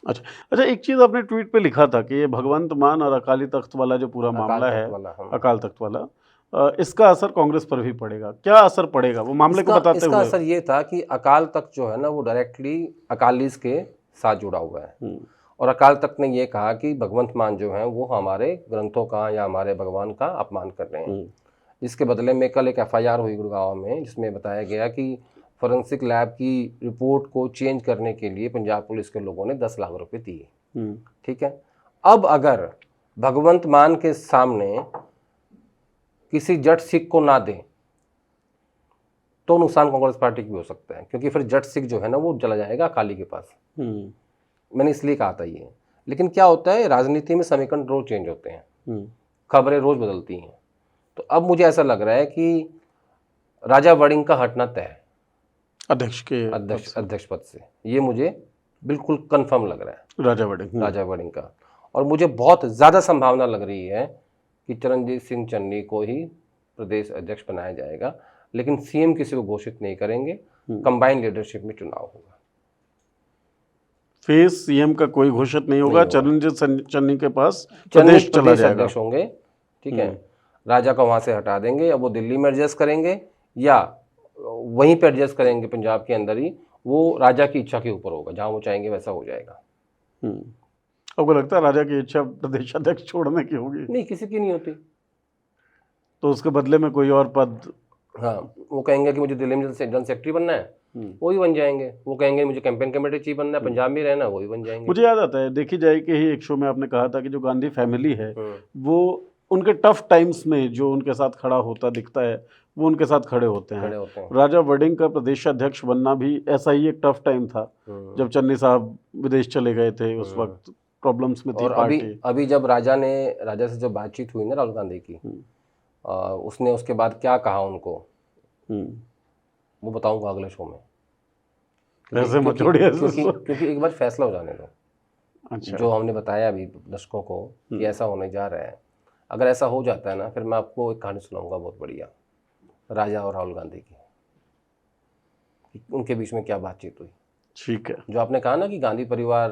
अच्छा, एक चीज़ आपने ट्वीट पे लिखा था कि ये भगवंत मान और अकाली तख्त वाला जो पूरा मामला है, अकाल तख्त वाला, इसका असर कांग्रेस पर भी पड़ेगा। क्या असर पड़ेगा वो मामले को बताते इसका हुए? असर ये था कि अकाल तख्त जो है ना वो डायरेक्टली अकालीस के साथ जुड़ा हुआ है। और अकाल तख्त ने ये कहा कि भगवंत मान जो हैं वो हमारे ग्रंथों का या हमारे भगवान का अपमान कर रहे हैं। इसके बदले में कल एक FIR हुई गुड़गांव में, जिसमें बताया गया कि फॉरेंसिक लैब की रिपोर्ट को चेंज करने के लिए पंजाब पुलिस के लोगों ने 10 लाख रुपए दिए। ठीक है, अब अगर भगवंत मान के सामने किसी जट सिख को ना दें तो नुकसान कांग्रेस पार्टी की हो सकता है, क्योंकि फिर जट सिख जो है ना वो चला जाएगा अकाली के पास। मैंने इसलिए कहा था ये। लेकिन क्या होता है, राजनीति में समीकरण रोज चेंज होते हैं, खबरें रोज बदलती हैं। तो अब मुझे ऐसा लग रहा है कि राजा वड़िंग का हटना तय है अध्यक्ष पद से। ये मुझे बिल्कुल कंफर्म लग रहा है, राजा वड़िंग का। और मुझे बहुत ज़्यादा संभावना लग रही है कि चरणजीत सिंह चन्नी को ही प्रदेश अध्यक्ष बनाया जाएगा, लेकिन CM किसी को घोषित नहीं करेंगे। कंबाइंड लीडरशिप में चुनाव होगा। फेस CM का कोई घोषित नहीं होगा। चरणजीत चन्नी के पास प्रदेश चला जाएगा, अध्यक्ष होंगे। ठीक है, राजा को वहां से हटा देंगे। अब वो दिल्ली में एडजस्ट करेंगे या वहीं पे एडजस्ट करेंगे पंजाब के अंदर ही, वो राजा की इच्छा के ऊपर होगा। जहां वो चाहेंगे वैसा हो जाएगा। आपको लगता है राजा की इच्छा प्रदेश अध्यक्ष छोड़ने की होगी? नहीं, किसी की नहीं होती। तो उसके बदले में कोई और पद? हाँ, वो कहेंगे कि मुझे दिल्ली में जनरल सेक्रेटरी बनना है, वही बन जाएंगे। वो कहेंगे मुझे कैंपेन कमेटी चीफ बनना है, पंजाब में रहना, वही बन जाएंगे। मुझे याद आता है, देखी जाए कि ही एक शो में आपने कहा था कि जो गांधी फैमिली है वो उनके टफ टाइम्स में जो उनके साथ खड़ा होता दिखता है वो उनके साथ खड़े होते हैं। राजा वड़िंग का प्रदेश अध्यक्ष बनना भी ऐसा ही एक टफ टाइम था जब चन्नी साहब विदेश चले गए थे। उस वक्त प्रॉब्लम्स में थी पार्टी। अभी जब राजा से जब बातचीत हुई ना राहुल गांधी की, उसने उसके बाद क्या कहा उनको, वो बताऊंगा अगले शो में। ऐसे मत छोड़िए, क्योंकि एक बार फैसला हो जाने दो। अच्छा, जो हमने बताया अभी दर्शकों को कि ऐसा होने जा रहा है, अगर ऐसा हो जाता है ना, फिर मैं आपको एक कहानी सुनाऊंगा बहुत बढ़िया, राजा और राहुल गांधी की, उनके बीच में क्या बातचीत हुई। ठीक है। जो आपने कहा ना कि गांधी परिवार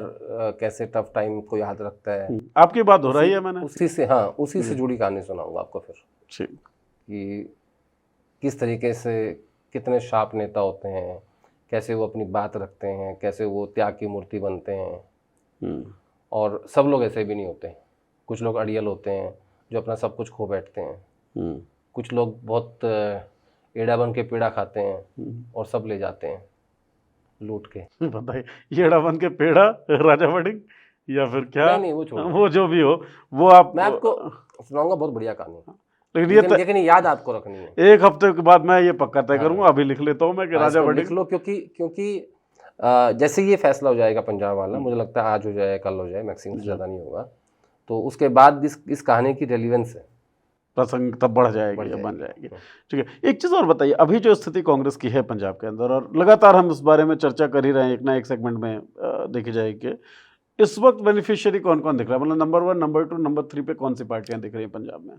कैसे टफ टाइम को याद रखता है, आपकी बात हो रही है, मैंने उसी से जुड़ी कहानी सुनाऊंगा आपको फिर। ठीक, कि किस तरीके से कितने शार्प नेता होते हैं, कैसे वो अपनी बात रखते हैं, कैसे वो त्याग की मूर्ति बनते हैं। और सब लोग ऐसे भी नहीं होते। कुछ लोग अड़ियल होते हैं जो अपना सब कुछ खो बैठते हैं। कुछ लोग बहुत एड़ा बन के पेड़ा खाते हैं और सब ले जाते हैं लूट के। बताइए, ये एड़ा बन के पेड़ा राजा वड़िंग या फिर क्या? नहीं, वो जो भी हो, वो आप, मैं आपको सुनाऊंगा बहुत बढ़िया कहानी। लेकिन याद आपको रखनी है। एक हफ्ते के बाद मैं ये पक्का तय करूंगा। अभी लिख लेता हूँ मैं कि राजा वड़िंग लिख लो, क्योंकि जैसे ये फैसला हो जाएगा पंजाब वाला, मुझे लगता है आज हो जाए, कल हो जाए, मैक्सिमम से ज़्यादा नहीं होगा, तो उसके बाद इस कहानी की रेलिवेंस है, प्रसंग तब बढ़ जाएगी, बन जाएगी। ठीक है, एक चीज़ और बताइए, अभी जो स्थिति कांग्रेस की है पंजाब के अंदर, और लगातार हम इस बारे में चर्चा कर ही रहे हैं, एक ना एक सेगमेंट में देखी जाएगी, इस वक्त बेनिफिशियरी कौन कौन दिख रहा है? मतलब नंबर 1, नंबर 2, नंबर 3 पे कौन सी पार्टियां दिख रही हैं पंजाब में?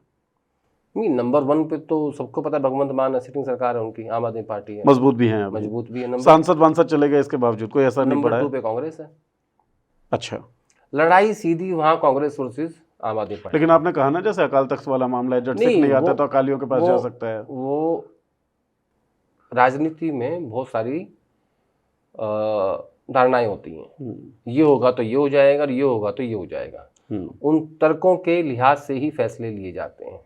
नहीं, नंबर 1 पे तो सबको पता है भगवंत मान, सिटिंग सरकार है उनकी, आम आदमी पार्टी है, मजबूत भी है, मजबूत भी है। सांसद चले गए, इसके बावजूद कोई ऐसा नहीं पड़ा है। नंबर 2 पे कांग्रेस है। अच्छा, लड़ाई सीधी वहाँ कांग्रेस वर्सेस आम आदमी पार्टी। लेकिन आपने कहा ना जैसे अकाल तख्त वाला मामला है, जट सिख नहीं आता तो अकालियों के पास जा सकता है। वो राजनीति में बहुत सारी धारणाएं होती हैं, ये होगा तो ये हो जाएगा और ये होगा तो ये हो जाएगा। उन तर्कों के लिहाज से ही फैसले लिए जाते हैं।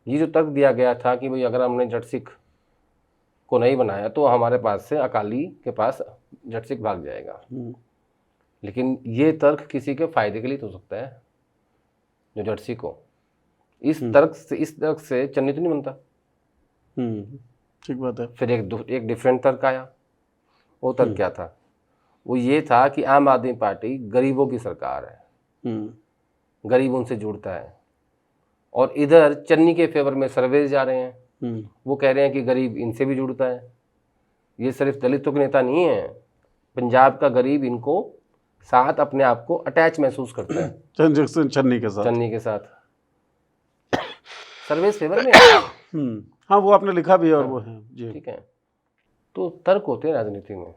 ये जो तर्क दिया गया था कि भाई अगर हमने जट सिख को नहीं बनाया तो हमारे पास से अकाली के पास जट सिख भाग जाएगा, लेकिन ये तर्क किसी के फायदे के लिए तो हो सकता है जो जट सिख हो। इस तर्क से चन्नी तो नहीं बनता। ठीक बात है। फिर एक डिफरेंट तर्क आया। वो तर्क क्या था? वो ये था कि आम आदमी पार्टी गरीबों की सरकार है, गरीब उनसे जुड़ता है, और इधर चन्नी के फेवर में सर्वे जा रहे हैं। वो कह रहे हैं कि गरीब इनसे भी जुड़ता है। ये सिर्फ दलितों के नेता नहीं है, पंजाब का गरीब इनको साथ अपने आप को अटैच महसूस करता है चन्नी के साथ सर्वे फेवर में। हाँ, वो आपने लिखा भी है और वो है जी। ठीक है, तो तर्क होते हैं राजनीति में।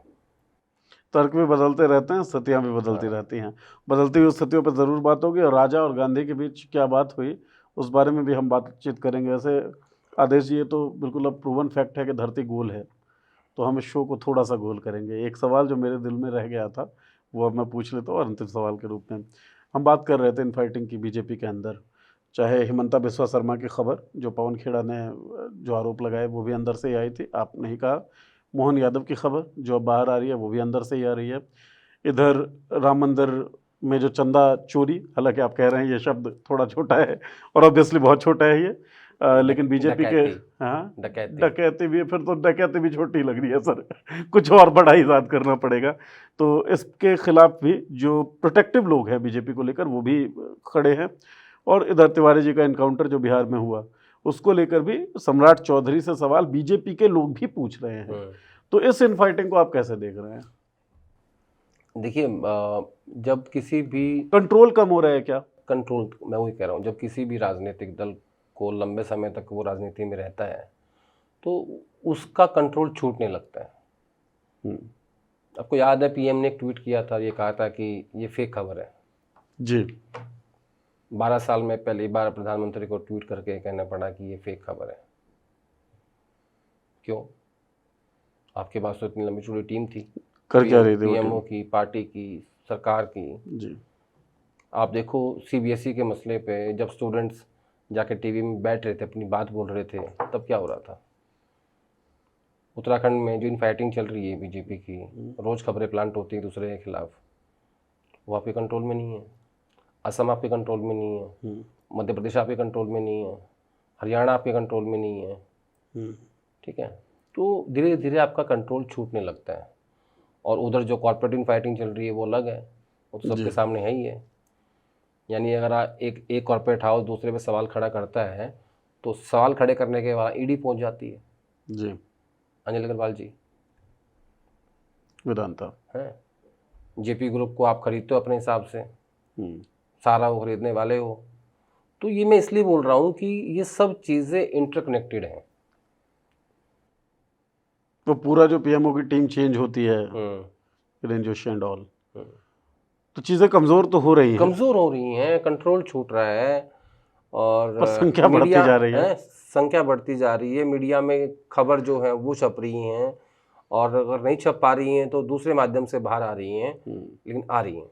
तर्क भी बदलते रहते हैं, स्थितियाँ भी बदलती रहती हैं। बदलती हुई स्थितियों पर ज़रूर बात होगी, और राजा और गांधी के बीच क्या बात हुई उस बारे में भी हम बातचीत करेंगे। वैसे आदेश जी, ये तो बिल्कुल अब प्रूवन फैक्ट है कि धरती गोल है, तो हम इस शो को थोड़ा सा गोल करेंगे। एक सवाल जो मेरे दिल में रह गया था वो अब मैं पूछ लेता हूँ और अंतिम सवाल के रूप में। हम बात कर रहे थे इनफाइटिंग की बीजेपी के अंदर, चाहे हिमंता बिस्वा शर्मा की खबर जो पवन खेड़ा ने जो आरोप लगाए वो भी अंदर से ही आई थी, आपने ही कहा। मोहन यादव की खबर जो अब बाहर आ रही है वो भी अंदर से ही आ रही है। इधर राम मंदिर में जो चंदा चोरी, हालांकि आप कह रहे हैं ये शब्द थोड़ा छोटा है और ऑब्वियसली बहुत छोटा है ये, लेकिन बीजेपी के, हाँ डकैती भी, फिर तो डकैती भी छोटी लग रही है सर कुछ और बड़ा ही याद करना पड़ेगा। तो इसके खिलाफ भी जो प्रोटेक्टिव लोग हैं बीजेपी को लेकर वो भी खड़े हैं। और इधर तिवारी जी का इनकाउंटर जो बिहार में हुआ उसको लेकर भी सम्राट चौधरी से सवाल बीजेपी के लोग भी पूछ रहे हैं। तो इस इनफाइटिंग को आप कैसे देख रहे हैं? देखिए, जब किसी भी कंट्रोल कम हो रहा है क्या? कंट्रोल, मैं वही कह रहा हूँ, जब किसी भी राजनीतिक दल को लंबे समय तक वो राजनीति में रहता है तो उसका कंट्रोल छूटने लगता है। आपको याद है पीएम ने एक ट्वीट किया था, ये कहा था कि ये फेक खबर है जी। 12 साल में पहली बार प्रधानमंत्री को ट्वीट करके कहना पड़ा कि ये फेक खबर है। क्यों? आपके पास तो इतनी लंबी चौड़ी टीम थी, कर क्या रही थी पीएमओ की, पार्टी की, सरकार की जी। आप देखो सीबीएसई के मसले पे जब स्टूडेंट्स जाके टीवी में बैठ रहे थे, अपनी बात बोल रहे थे, तब क्या हो रहा था? उत्तराखंड में जो इनफाइटिंग चल रही है बीजेपी की, रोज खबरें प्लांट होती हैं दूसरे के खिलाफ, वो आपके कंट्रोल में नहीं है। असम आपके कंट्रोल में नहीं है, मध्य प्रदेश आपके कंट्रोल में नहीं है, हरियाणा आपके कंट्रोल में नहीं है। ठीक है, तो धीरे धीरे आपका कंट्रोल छूटने लगता है। और उधर जो कॉर्पोरेट इनफाइटिंग चल रही है वो अलग है, वो तो सबके सामने है ही है। यानी अगर एक कॉर्पोरेट हाउस दूसरे पे सवाल खड़ा करता है तो सवाल खड़े करने के बाद ईडी पहुंच जाती है जी, अनिल अग्रवाल जी, वेदांता हैं। जेपी ग्रुप को आप खरीदते हो अपने हिसाब से, सारा वो खरीदने वाले हो। तो ये मैं इसलिए बोल रहा हूँ कि ये सब चीज़ें इंटरकनेक्टेड हैं। तो पूरा जो पीएमओ की टीम चेंज होती है, किरण जोशी एंड ऑल, तो चीज़ें कमज़ोर तो हो रही हैं, कमज़ोर हो रही हैं, कंट्रोल छूट रहा है और संख्या बढ़ती जा रही है, संख्या बढ़ती जा रही है। मीडिया में खबर जो है वो छप रही हैं, और अगर नहीं छप पा रही हैं तो दूसरे माध्यम से बाहर आ रही हैं, लेकिन आ रही हैं।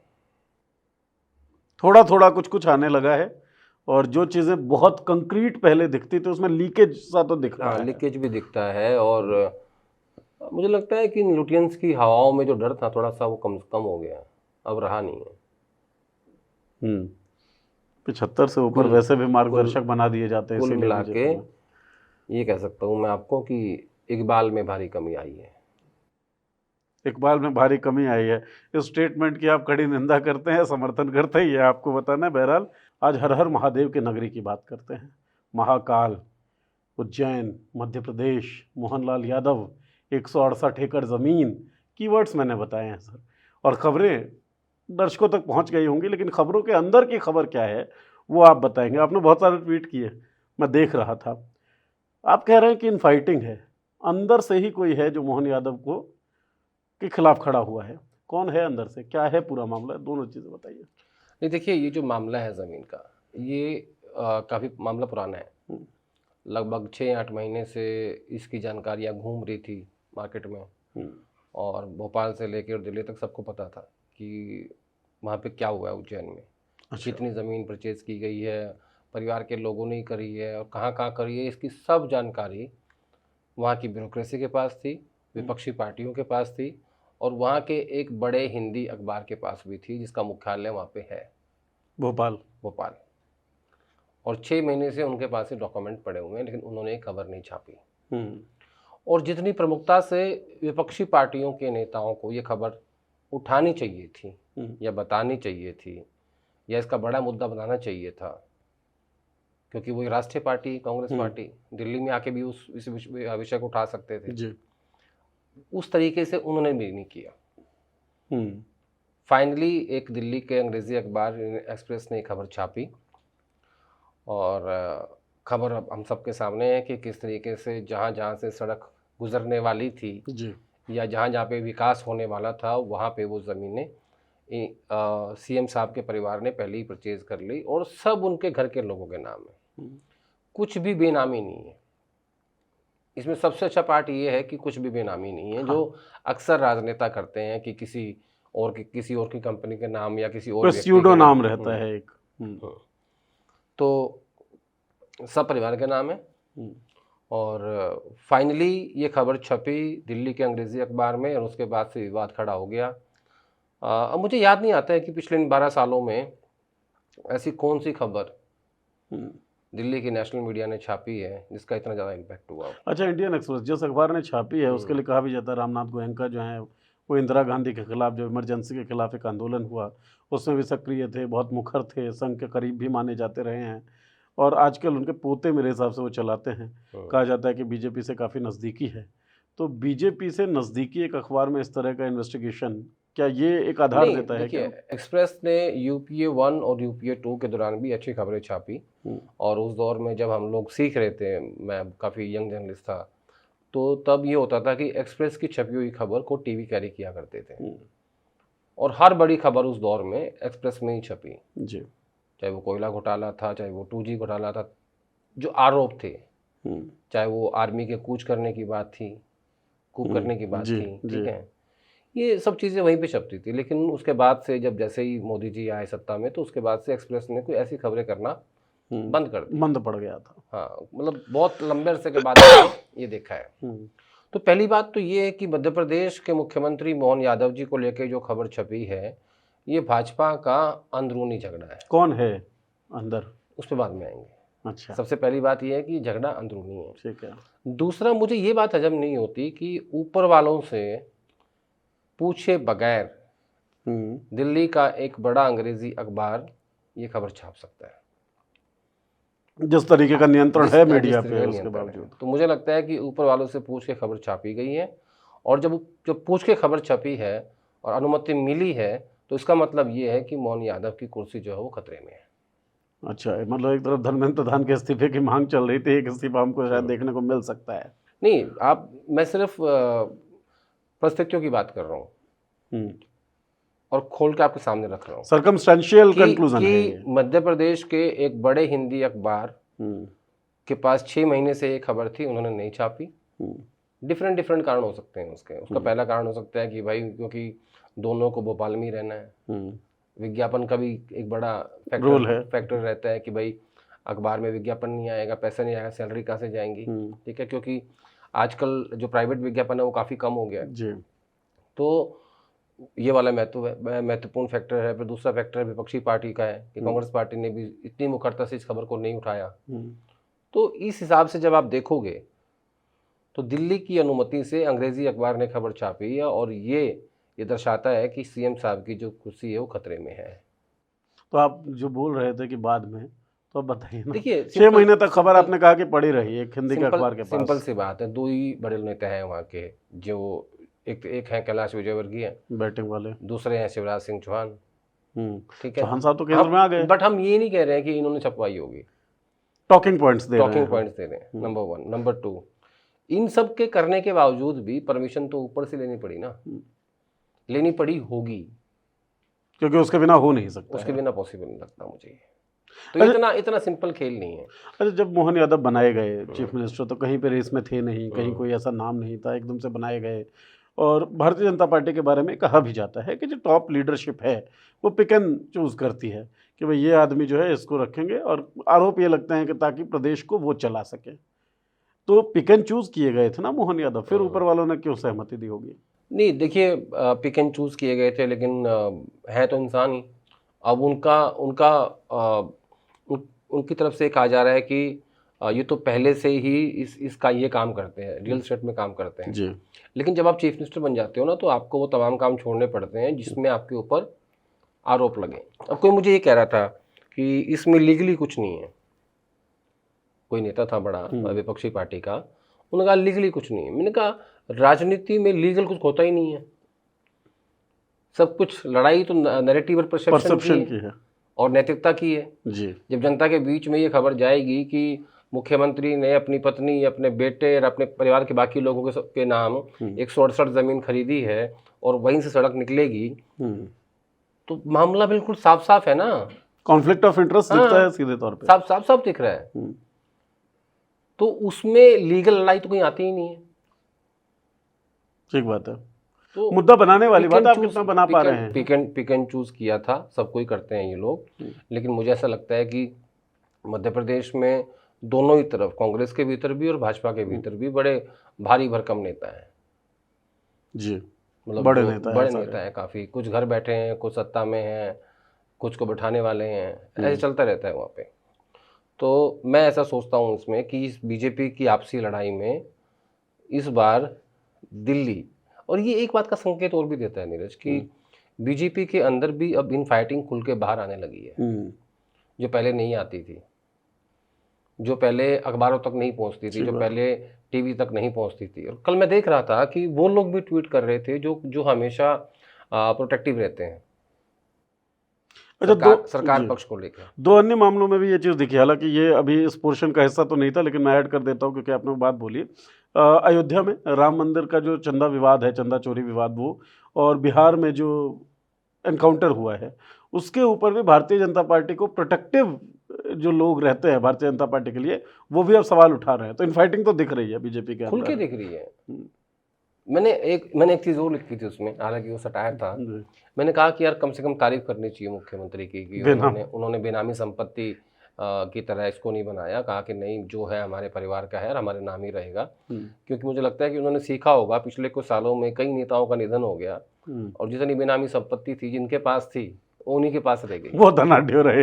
थोड़ा थोड़ा कुछ कुछ आने लगा है, और जो चीज़ें बहुत कंक्रीट पहले दिखती थी उसमें लीकेज सा तो दिख रहा है। लीकेज भी दिखता है, और मुझे लगता है कि लुटियंस की हवाओं में जो डर था थोड़ा सा वो कम हो गया, अब रहा नहीं है। 75 से ऊपर वैसे भी मार्गदर्शक बना दिए जाते हैं। कुल मिला के ये कह सकता हूँ मैं आपको कि इकबाल में भारी कमी आई है। इकबाल में भारी कमी आई है, इस स्टेटमेंट की आप कड़ी निंदा करते हैं, समर्थन करते हैं, ये आपको बताना है। बहरहाल आज हर हर महादेव के नगरी की बात करते हैं। महाकाल, उज्जैन, मध्य प्रदेश, मोहनलाल यादव, 168 एकड़ ज़मीन, कीवर्ड्स मैंने बताए हैं सर। और खबरें दर्शकों तक पहुंच गई होंगी, लेकिन खबरों के अंदर की खबर क्या है वो आप बताएंगे। आपने बहुत सारे ट्वीट किए, मैं देख रहा था। आप कह रहे हैं कि इनफाइटिंग है, अंदर से ही कोई है जो मोहन यादव को के खिलाफ खड़ा हुआ है। कौन है अंदर से, क्या है पूरा मामला, दोनों चीज़ें बताइए। नहीं, देखिए, ये जो मामला है ज़मीन का, ये काफ़ी मामला पुराना है। लगभग 6-8 महीने से इसकी जानकारियाँ घूम रही थी मार्केट में, और भोपाल से लेकर दिल्ली तक सबको पता था कि वहाँ पे क्या हुआ है उज्जैन में। कितनी ज़मीन परचेज़ की गई है, परिवार के लोगों ने करी है, और कहाँ कहाँ करी है, इसकी सब जानकारी वहाँ की ब्यूरोक्रेसी के पास थी, विपक्षी पार्टियों के पास थी, और वहाँ के एक बड़े हिंदी अखबार के पास भी थी जिसका मुख्यालय वहाँ पे है, भोपाल। और 6 महीने से उनके पास ये डॉक्यूमेंट पड़े हुए हैं, लेकिन उन्होंने एक खबर नहीं छापी। और जितनी प्रमुखता से विपक्षी पार्टियों के नेताओं को ये खबर उठानी चाहिए थी, या बतानी चाहिए थी, या इसका बड़ा मुद्दा बनाना चाहिए था, क्योंकि वो राष्ट्रीय पार्टी कांग्रेस पार्टी दिल्ली में आके भी इस विषय को उठा सकते थे जी। उस तरीके से उन्होंने भी नहीं किया। फाइनली एक दिल्ली के अंग्रेजी अखबार एक्सप्रेस ने खबर छापी, और खबर अब हम सबके सामने है कि किस तरीके से जहाँ जहाँ से सड़क गुजरने वाली थी जी, या जहाँ जहाँ पे विकास होने वाला था, वहाँ पे वो ज़मीनें सीएम साहब के परिवार ने पहले ही परचेज़ कर ली, और सब उनके घर के लोगों के नाम है। कुछ भी बेनामी नहीं है इसमें। सबसे अच्छा पार्ट ये है कि कुछ भी बेनामी नहीं है, जो अक्सर राजनेता करते हैं कि किसी और की कंपनी के नाम या किसी और व्यक्ति स्यूडो के नाम रहता है एक। तो सब परिवार के नाम है। और फाइनली ये खबर छपी दिल्ली के अंग्रेजी अखबार में और उसके बाद से विवाद खड़ा हो गया। अब मुझे याद नहीं आता है कि पिछले 12 सालों में ऐसी कौन सी खबर दिल्ली की नेशनल मीडिया ने छापी है जिसका इतना ज़्यादा इम्पैक्ट हुआ। अच्छा, इंडियन एक्सप्रेस जिस अखबार ने छापी है उसके लिए कहा भी जाता है रामनाथ गोयनका जो है वो इंदिरा गांधी के खिलाफ जो इमरजेंसी के खिलाफ एक आंदोलन हुआ उसमें भी सक्रिय थे, बहुत मुखर थे, संघ के करीब भी माने जाते रहे हैं और आजकल उनके पोते मेरे हिसाब से वो चलाते हैं। कहा जाता है कि बीजेपी से काफ़ी नज़दीकी है। तो बीजेपी से नज़दीकी एक अखबार में इस तरह का इन्वेस्टिगेशन, क्या ये एक आधार देता है? देखिए, एक्सप्रेस ने यूपीए 1 और यूपीए 2 के दौरान भी अच्छी खबरें छापी और उस दौर में जब हम लोग सीख रहे थे, मैं काफ़ी यंग जर्नलिस्ट था, तो तब ये होता था कि एक्सप्रेस की छपी हुई खबर को टीवी कैरी किया करते थे और हर बड़ी खबर उस दौर में एक्सप्रेस में ही छपी जी। चाहे वो कोयला घोटाला था, चाहे वो 2G घोटाला था, जो आरोप थे, चाहे वो आर्मी के कूच करने की बात थी, कूप करने की बात थी, ठीक है, ये सब चीज़ें वहीं पे छपती थी। लेकिन उसके बाद से जैसे ही मोदी जी आए सत्ता में तो उसके बाद से एक्सप्रेस ने कोई ऐसी खबरें करना बंद पड़ गया था। हाँ, मतलब बहुत लंबे अरसे के बाद ये देखा है। तो पहली बात तो ये है कि मध्य प्रदेश के मुख्यमंत्री मोहन यादव जी को लेकर जो खबर छपी है ये भाजपा का अंदरूनी झगड़ा है। कौन है अंदर, उस पर बाद में आएंगे। अच्छा, सबसे पहली बात ये है कि झगड़ा अंदरूनी है। ठीक है। दूसरा, मुझे ये बात हजम नहीं होती कि ऊपर वालों से पूछे बगैर दिल्ली का एक बड़ा अंग्रेजी अखबार ये खबर छाप सकता है, जिस तरीके का नियंत्रण है मीडिया पे उसके बावजूद। तो मुझे लगता है कि ऊपर वालों से पूछ के खबर छापी गई है और जब पूछ के खबर छपी है और अनुमति मिली है तो इसका मतलब ये है कि मोहन यादव की कुर्सी जो है वो खतरे में है। अच्छा, मतलब एक तरफ धर्मेंद्र प्रधान के इस्तीफे की मांग चल रही थी, एक इस्तीफा हमको शायद देखने को मिल सकता है। नहीं, मैं सिर्फ परिस्थितियों की बात कर रहा हूँ और खोल के आपके सामने रख रहा हूँ। सर्कमस्टेंशियल कंक्लूजन है ये। मध्य प्रदेश के एक बड़े हिंदी अखबार के पास 6 महीने से ये खबर थी, उन्होंने नहीं छापी। डिफरेंट कारण हो सकते हैं उसका पहला कारण हो सकता है कि भाई क्योंकि दोनों को भोपाल में ही रहना है, विज्ञापन का भी एक बड़ा फैक्टर रहता है कि भाई अखबार में विज्ञापन नहीं आएगा, पैसा नहीं आएगा, सैलरी कहाँ से जाएंगी, ठीक है, क्योंकि आजकल जो प्राइवेट विज्ञापन है वो काफ़ी कम हो गया है। तो ये वाला महत्वपूर्ण फैक्टर है। फिर दूसरा फैक्टर विपक्षी पार्टी का है कि कांग्रेस पार्टी ने भी इतनी मुखरता से इस खबर को नहीं उठाया। तो इस हिसाब से जब आप देखोगे तो दिल्ली की अनुमति से अंग्रेजी अखबार ने खबर छापी है और ये दर्शाता है कि सीएम साहब की जो कुर्सी है वो खतरे में है। तो आप जो बोल रहे थे कि बाद में, तो अब बताइए ना। देखिए, 6 महीने तक खबर आपने कहा कि पड़ी रही एक हिंदी के अखबार के पास। सिंपल सी बात है, 2 ही बड़े नेता हैं वहाँ के, जो एक हैं कैलाश विजयवर्गीय बैटिंग वाले, दूसरे हैं शिवराज सिंह चौहान, ठीक है, चौहान साहब तो केंद्र में आ गए। बट हम ये नहीं कह रहे हैं कि इन्होंने छपवाई होगी, टॉकिंग पॉइंट्स दे रहे हैं, नंबर 1। नंबर 2, इन सब के करने के बावजूद भी परमिशन तो ऊपर से लेनी पड़ी ना, लेनी पड़ी होगी, क्योंकि उसके बिना हो नहीं सकता, उसके बिना पॉसिबल नहीं लगता मुझे। तो इतना सिंपल खेल नहीं है। अच्छा, जब मोहन यादव बनाए गए चीफ मिनिस्टर तो कहीं पे रेस में थे नहीं, कहीं कोई ऐसा नाम नहीं था, एकदम से बनाए गए और भारतीय जनता पार्टी के बारे में कहा भी जाता है कि जो टॉप लीडरशिप है वो पिक एंड चूज़ करती है कि भाई ये आदमी जो है इसको रखेंगे, और आरोप ये लगते हैं कि ताकि प्रदेश को वो चला सके। तो पिक एंड चूज़ किए गए थे ना मोहन यादव, फिर ऊपर वालों ने क्यों सहमति दी होगी? नहीं, देखिए, पिक एंड चूज़ किए गए थे, लेकिन है तो इंसान ही। अब उनकी तरफ से कहा जा रहा है कि ये तो पहले से ही इसका ये काम करते हैं, रियल एस्टेट में काम करते हैं जी। लेकिन जब आप चीफ मिनिस्टर बन जाते हो ना तो आपको वो तमाम काम छोड़ने पड़ते हैं जिसमें आपके ऊपर आरोप लगे। अब कोई मुझे ये कह रहा था कि इसमें लीगली कुछ नहीं है, कोई नेता था बड़ा विपक्षी पार्टी का, उन्होंने कहा लीगली कुछ नहीं है। मैंने कहा राजनीति में लीगल कुछ होता ही नहीं है, सब कुछ लड़ाई तो नैरेटिव और परसेप्शन की है और नैतिकता की है जी। जब जनता के बीच में ये खबर जाएगी कि मुख्यमंत्री ने अपनी पत्नी, अपने बेटे और अपने परिवार के बाकी लोगों के नाम 168 ज़मीन खरीदी है और वहीं से सड़क निकलेगी, तो मामला बिल्कुल साफ साफ है ना। कॉन्फ्लिक्ट ऑफ इंटरेस्ट हाँ, दिखता है सीधे तौर पे। सब दिख रहा है। तो उसमें लीगल लड़ाई तो कहीं आती ही नहीं है। ठीक बात है। तो मुद्दा बनाने वाली बात, आप कितना बना पा रहे हैं। पिक एंड चूज किया था, सब कोई करते हैं ये लोग, लेकिन मुझे ऐसा लगता है कि मध्य प्रदेश में दोनों ही तरफ, कांग्रेस के भीतर भी और भाजपा के भीतर भी बड़े भारी भरकम नेता हैं जी, मतलब बड़े नेता हैं काफ़ी। कुछ घर बैठे हैं, कुछ सत्ता में हैं, कुछ को बैठाने वाले हैं, ऐसे चलता रहता है वहाँ पे। तो मैं ऐसा सोचता हूँ इसमें कि इस बीजेपी की आपसी लड़ाई में इस बार दिल्ली, और ये एक बात का संकेत और भी देता है नीरज कि बीजेपी के अंदर भी अब इन फाइटिंग खुल के बाहर आने लगी है, जो पहले नहीं आती थी, जो पहले अखबारों तक नहीं पहुंचती थी, जो पहले टीवी तक नहीं पहुंचती थी। और कल मैं देख रहा था कि वो लोग भी ट्वीट कर रहे थे जो हमेशा प्रोटेक्टिव रहते हैं सरकार पक्ष को लेकर। दो अन्य मामलों में भी ये चीज़ दिखी, हालांकि ये अभी इस पोर्शन का हिस्सा तो नहीं था, लेकिन मैं ऐड कर देता हूँ क्योंकि आपने बात बोली। अयोध्या में राम मंदिर का जो चंदा विवाद है, चंदा चोरी विवाद, वो, और बिहार में जो एनकाउंटर हुआ है, उसके ऊपर भी भारतीय जनता पार्टी को प्रोटेक्टिव जो लोग रहते हैं भारतीय जनता पार्टी के लिए, वो भी अब सवाल उठा रहे हैं। तो इनफाइटिंग तो दिख रही है बीजेपी के खुल के दिख रही है। मैंने एक चीज़ और लिखी थी उसमें, हालांकि वो सटायर था। मैंने कहा कि यार कम से कम तारीफ करनी चाहिए मुख्यमंत्री की कि उन्होंने बेनामी संपत्ति की तरह इसको नहीं बनाया। कहा कि नहीं, जो है हमारे परिवार का है और हमारे नाम ही रहेगा। क्योंकि मुझे लगता है कि उन्होंने सीखा होगा, पिछले कुछ सालों में कई नेताओं का निधन हो गया और जितनी बेनामी संपत्ति थी जिनके पास थी वो उन्हीं के पास रह गई, वो धनाढ्य रहे।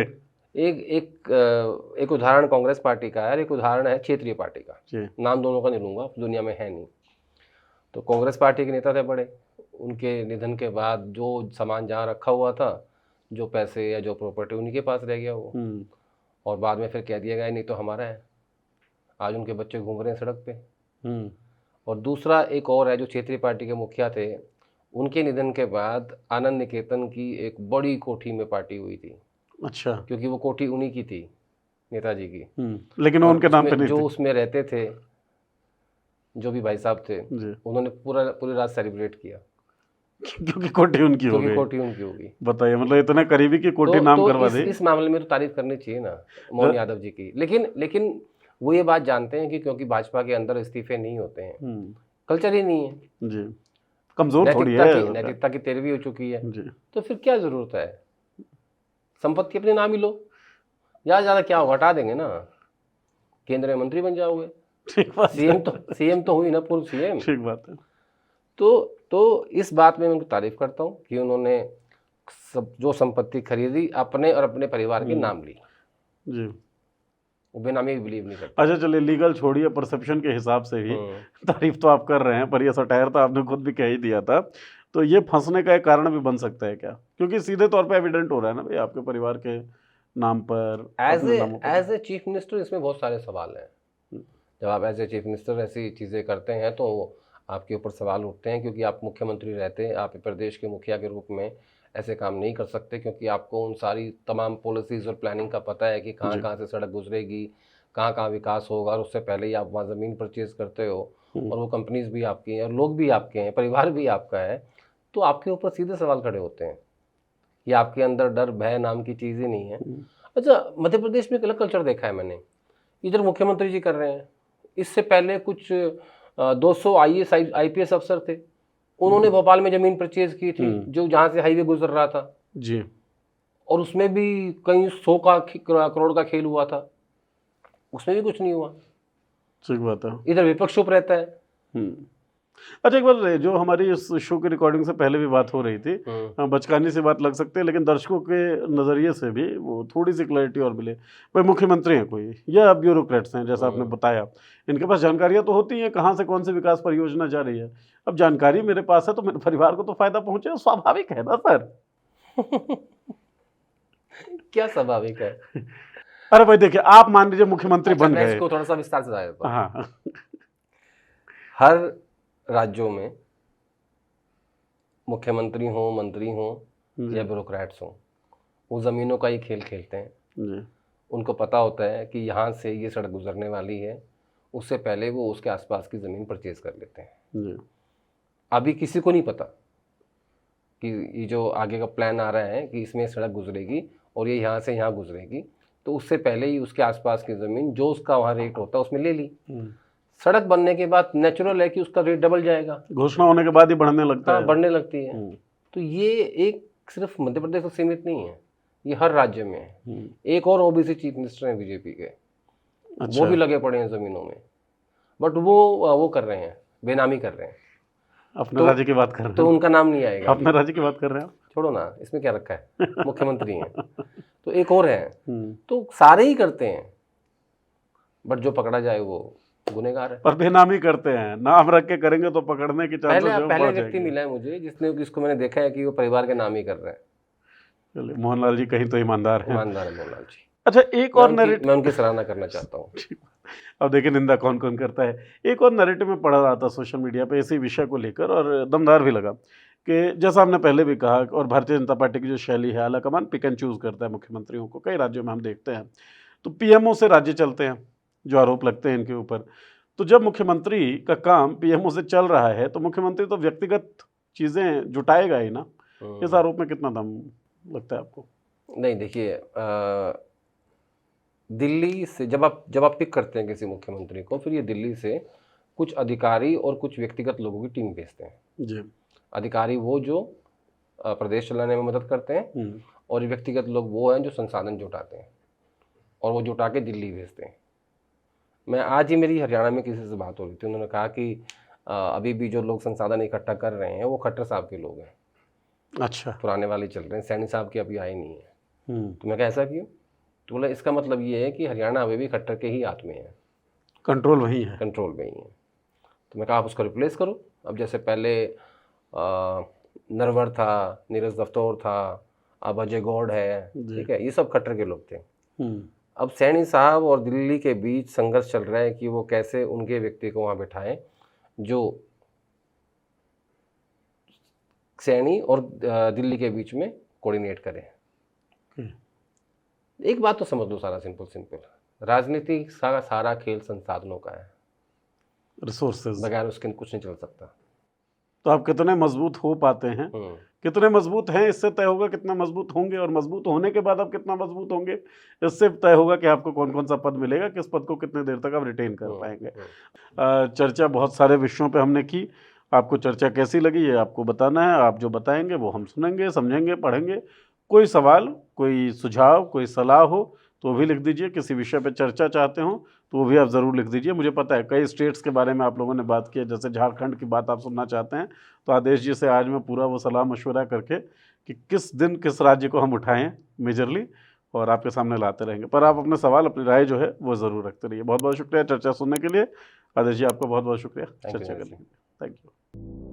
एक उदाहरण कांग्रेस पार्टी का है और एक उदाहरण है क्षेत्रीय पार्टी का। नाम दोनों का नहीं लूंगा, दुनिया में है नहीं। तो कांग्रेस पार्टी के नेता थे बड़े, उनके निधन के बाद जो सामान जहाँ रखा हुआ था, जो पैसे या जो प्रॉपर्टी, उन्हीं के पास रह गया वो। और बाद में फिर कह दिया गया नहीं तो हमारा है। आज उनके बच्चे घूम रहे हैं सड़क पे। और दूसरा एक और है जो क्षेत्रीय पार्टी के मुखिया थे, उनके निधन के बाद आनंद निकेतन की एक बड़ी कोठी में पार्टी हुई थी। अच्छा। क्योंकि वो कोठी उन्हीं की थी, नेताजी की, लेकिन उनके नाम पे नहीं जो उसमें रहते थे, जो भी भाई साहब थे, उन्होंने पूरी रात सेलिब्रेट किया क्योंकि कोठी उनकी होगी। बताइए, मतलब इतने करीबी की कोठी नाम करवा दी। इस मामले में तो तारीफ करनी चाहिए ना मोहन यादव जी की। लेकिन वो ये बात जानते हैं कि क्योंकि भाजपा के अंदर इस्तीफे नहीं होते हैं, कल्चर ही नहीं है जी, कमजोर थोड़ी है, नैतिकता की तेरहवीं हो चुकी है जी। तो फिर क्या जरूरत है, संपत्ति अपने नाम ही लो, ज्यादा क्या होगा, हटा देंगे ना, केंद्रीय मंत्री बन जाओगे। ठीक बात, सीएम तो हुई ना, पूर्व सीएम। ठीक बात है। तो इस बात में मैं उनकी तारीफ करता हूँ कि उन्होंने जो संपत्ति खरीदी अपने और अपने परिवार के नाम ली जी, वो बेनामी भी बिलीव नहीं करता। अच्छा चलिए, लीगल छोड़िए, परसेप्शन के हिसाब से भी तारीफ तो आप कर रहे हैं, पर ये सटायर तो आपने खुद भी कह ही दिया था। तो ये फंसने का एक कारण भी बन सकता है क्या, क्योंकि सीधे तौर पे एविडेंट हो रहा है ना भाई आपके परिवार के नाम पर। एज ए चीफ मिनिस्टर इसमें बहुत सारे सवाल हैं। जब आप एज ए चीफ मिनिस्टर ऐसी चीज़ें करते हैं तो आपके ऊपर सवाल उठते हैं, क्योंकि आप मुख्यमंत्री रहते हैं, आप प्रदेश के मुखिया के रूप में ऐसे काम नहीं कर सकते, क्योंकि आपको उन सारी तमाम पॉलिसीज़ और प्लानिंग का पता है कि कहाँ कहाँ से सड़क गुजरेगी, कहाँ कहाँ विकास होगा, और उससे पहले ही आप वहाँ ज़मीन परचेज़ करते हो और वो कंपनीज़ भी आपकी हैं और लोग भी आपके हैं, परिवार भी आपका है। तो आपके ऊपर सीधे सवाल खड़े होते हैं कि आपके अंदर डर भय नाम की चीज़ ही नहीं है। अच्छा, मध्य प्रदेश में एक अलग कल्चर देखा है मैंने, इधर मुख्यमंत्री जी कर रहे हैं, इससे पहले कुछ 200 IAS अफसर थे, उन्होंने भोपाल में जमीन परचेज की थी जो जहाँ से हाईवे गुजर रहा था जी, और उसमें भी कई 100 करोड़ का खेल हुआ था, उसमें भी कुछ नहीं हुआ। ठीक बात है। इधर विपक्ष चुप रहता है। अच्छा, एक बार जो हमारी इस शो की रिकॉर्डिंग से पहले भी बात हो रही थी, बचकानी से बात लग सकती है, लेकिन दर्शकों के नज़रिए से भी वो थोड़ी सी क्लैरिटी और मिले। भाई मुख्यमंत्री हैं कोई या ब्यूरोक्रेट्स हैं, जैसा आपने बताया, इनके पास जानकारियाँ तो होती हैं कहाँ से कौन सी विकास परियोजना जा रही है। अब जानकारी मेरे पास है तो मेरे परिवार को तो फायदा पहुँचे, स्वाभाविक है ना सर। क्या स्वाभाविक है? अरे भाई देखिए, आप मान लीजिए मुख्यमंत्री बन गए, इसको थोड़ा सा विस्तार से बताया था। हाँ, हर राज्यों में मुख्यमंत्री हो, मंत्री हो या ब्यूरोक्रेट्स हो, वो ज़मीनों का ही खेल खेलते हैं। उनको पता होता है कि यहाँ से ये सड़क गुजरने वाली है, उससे पहले वो उसके आसपास की ज़मीन परचेज कर लेते हैं। अभी किसी को नहीं पता कि ये जो आगे का प्लान आ रहा है कि इसमें सड़क गुजरेगी और ये यहाँ से यहाँ गुजरेगी, तो उससे पहले ही उसके आसपास की ज़मीन जो उसका वहाँ रेट होता है उसमें ले ली। सड़क बनने के बाद नेचुरल है कि उसका रेट डबल जाएगा, घोषणा होने के बाद ही बढ़ने लगता हाँ है। बढ़ने लगती है। तो ये एक सिर्फ मध्य प्रदेश तक सीमित नहीं है, ये हर राज्य में है। एक और ओबीसी चीफ मिनिस्टर हैं बीजेपी के, अच्छा। वो भी लगे पड़े हैं ज़मीनों में, बट वो कर रहे हैं, बेनामी कर रहे हैं। अपने राज्य की बात कर रहे हैं, तो उनका नाम नहीं आएगा। अपने राज्य की बात कर रहे हैं आप? छोड़ो ना, इसमें क्या रखा है, मुख्यमंत्री हैं। तो एक और है, तो सारे ही करते हैं, बट जो पकड़ा जाए वो गुनहगार है। पर बेनामी करते हैं, नाम रख के करेंगे तो पकड़ने की चांसेस जो पहले बढ़ व्यक्ति जाएंगे। मिला है मुझे जिसको मैंने देखा है कि वो परिवार के नाम ही कर रहे हैं। चलिए, मोहनलाल जी कहीं तो ईमानदार हैं। ईमानदार है मोहनलाल जी। अच्छा, एक और नैरेटिव, मैं उनकी सराहना करना चाहता हूँ। अब देखिए निंदा कौन कौन करता है। एक और नैरेटिव में पढ़ रहा था सोशल मीडिया पे इसी विषय को लेकर, और दमदार भी लगा कि जैसा हमने पहले भी कहा, और भारतीय जनता पार्टी की जो शैली है, आलाकमान पिक एंड चूज करता है मुख्यमंत्रियों को, कई राज्यों में हम देखते हैं। तो पीएमओ से राज्य चलते हैं, जो आरोप लगते हैं इनके ऊपर। तो जब मुख्यमंत्री का काम पीएमओ से चल रहा है तो मुख्यमंत्री तो व्यक्तिगत चीज़ें जुटाएगा ही ना। इस आरोप में कितना दम लगता है आपको? नहीं, देखिए, दिल्ली से जब आप पिक करते हैं किसी मुख्यमंत्री को, फिर ये दिल्ली से कुछ अधिकारी और कुछ व्यक्तिगत लोगों की टीम भेजते हैं जी। अधिकारी वो जो प्रदेश चलाने में मदद करते हैं, और व्यक्तिगत लोग वो हैं जो संसाधन जुटाते हैं, और वो जुटा के दिल्ली भेजते हैं। मैं आज ही मेरी हरियाणा में किसी से बात हो रही थी, उन्होंने कहा कि अभी भी जो लोग संसाधन इकट्ठा कर रहे हैं वो खट्टर साहब के लोग हैं। अच्छा। पुराने वाले चल रहे हैं, सैनी साहब के अभी आए नहीं है। तो मैं कहा ऐसा क्यों? तो बोला इसका मतलब ये है कि हरियाणा अभी भी खट्टर के ही हाथ में है, कंट्रोल वही है, कंट्रोल में ही है। तो मैं कहा आप उसको रिप्लेस करो। अब जैसे पहले नरवर था, नीरज दफ्तौर था, अब अजय गौड़ है, ठीक है, ये सब खट्टर के लोग थे। अब सैनी साहब और दिल्ली के बीच संघर्ष चल रहा है कि वो कैसे उनके व्यक्ति को वहाँ बिठाएं जो सैनी और दिल्ली के बीच में कोऑर्डिनेट करें। एक बात तो समझ लो, सारा सिंपल, राजनीति का सारा खेल संसाधनों का है, रिसोर्सेज, बगैर उसके कुछ नहीं चल सकता। तो आप कितने मजबूत हो पाते हैं, कितने मजबूत हैं, इससे तय होगा कितना मजबूत होंगे, और मजबूत होने के बाद आप कितना मजबूत होंगे, इससे तय होगा कि आपको कौन कौन सा पद मिलेगा, किस पद को कितने देर तक आप रिटेन कर पाएंगे। चर्चा बहुत सारे विषयों पे हमने की। आपको चर्चा कैसी लगी ये आपको बताना है, आप जो बताएंगे वो हम सुनेंगे, समझेंगे, पढ़ेंगे। कोई सवाल, कोई सुझाव, कोई सलाह हो तो भी लिख दीजिए। किसी विषय पे चर्चा चाहते हो तो वो भी आप ज़रूर लिख दीजिए। मुझे पता है कई स्टेट्स के बारे में आप लोगों ने बात की है, जैसे झारखंड की बात आप सुनना चाहते हैं, तो आदेश जी से आज मैं पूरा वो सलाह मशवरा करके कि किस दिन किस राज्य को हम उठाएं मेजरली, और आपके सामने लाते रहेंगे। पर आप अपने सवाल, अपनी राय जो है वो ज़रूर रखते रहिए। बहुत बहुत शुक्रिया चर्चा सुनने के लिए। आदेश जी आपका बहुत बहुत शुक्रिया चर्चा करने के लिए। Thank you.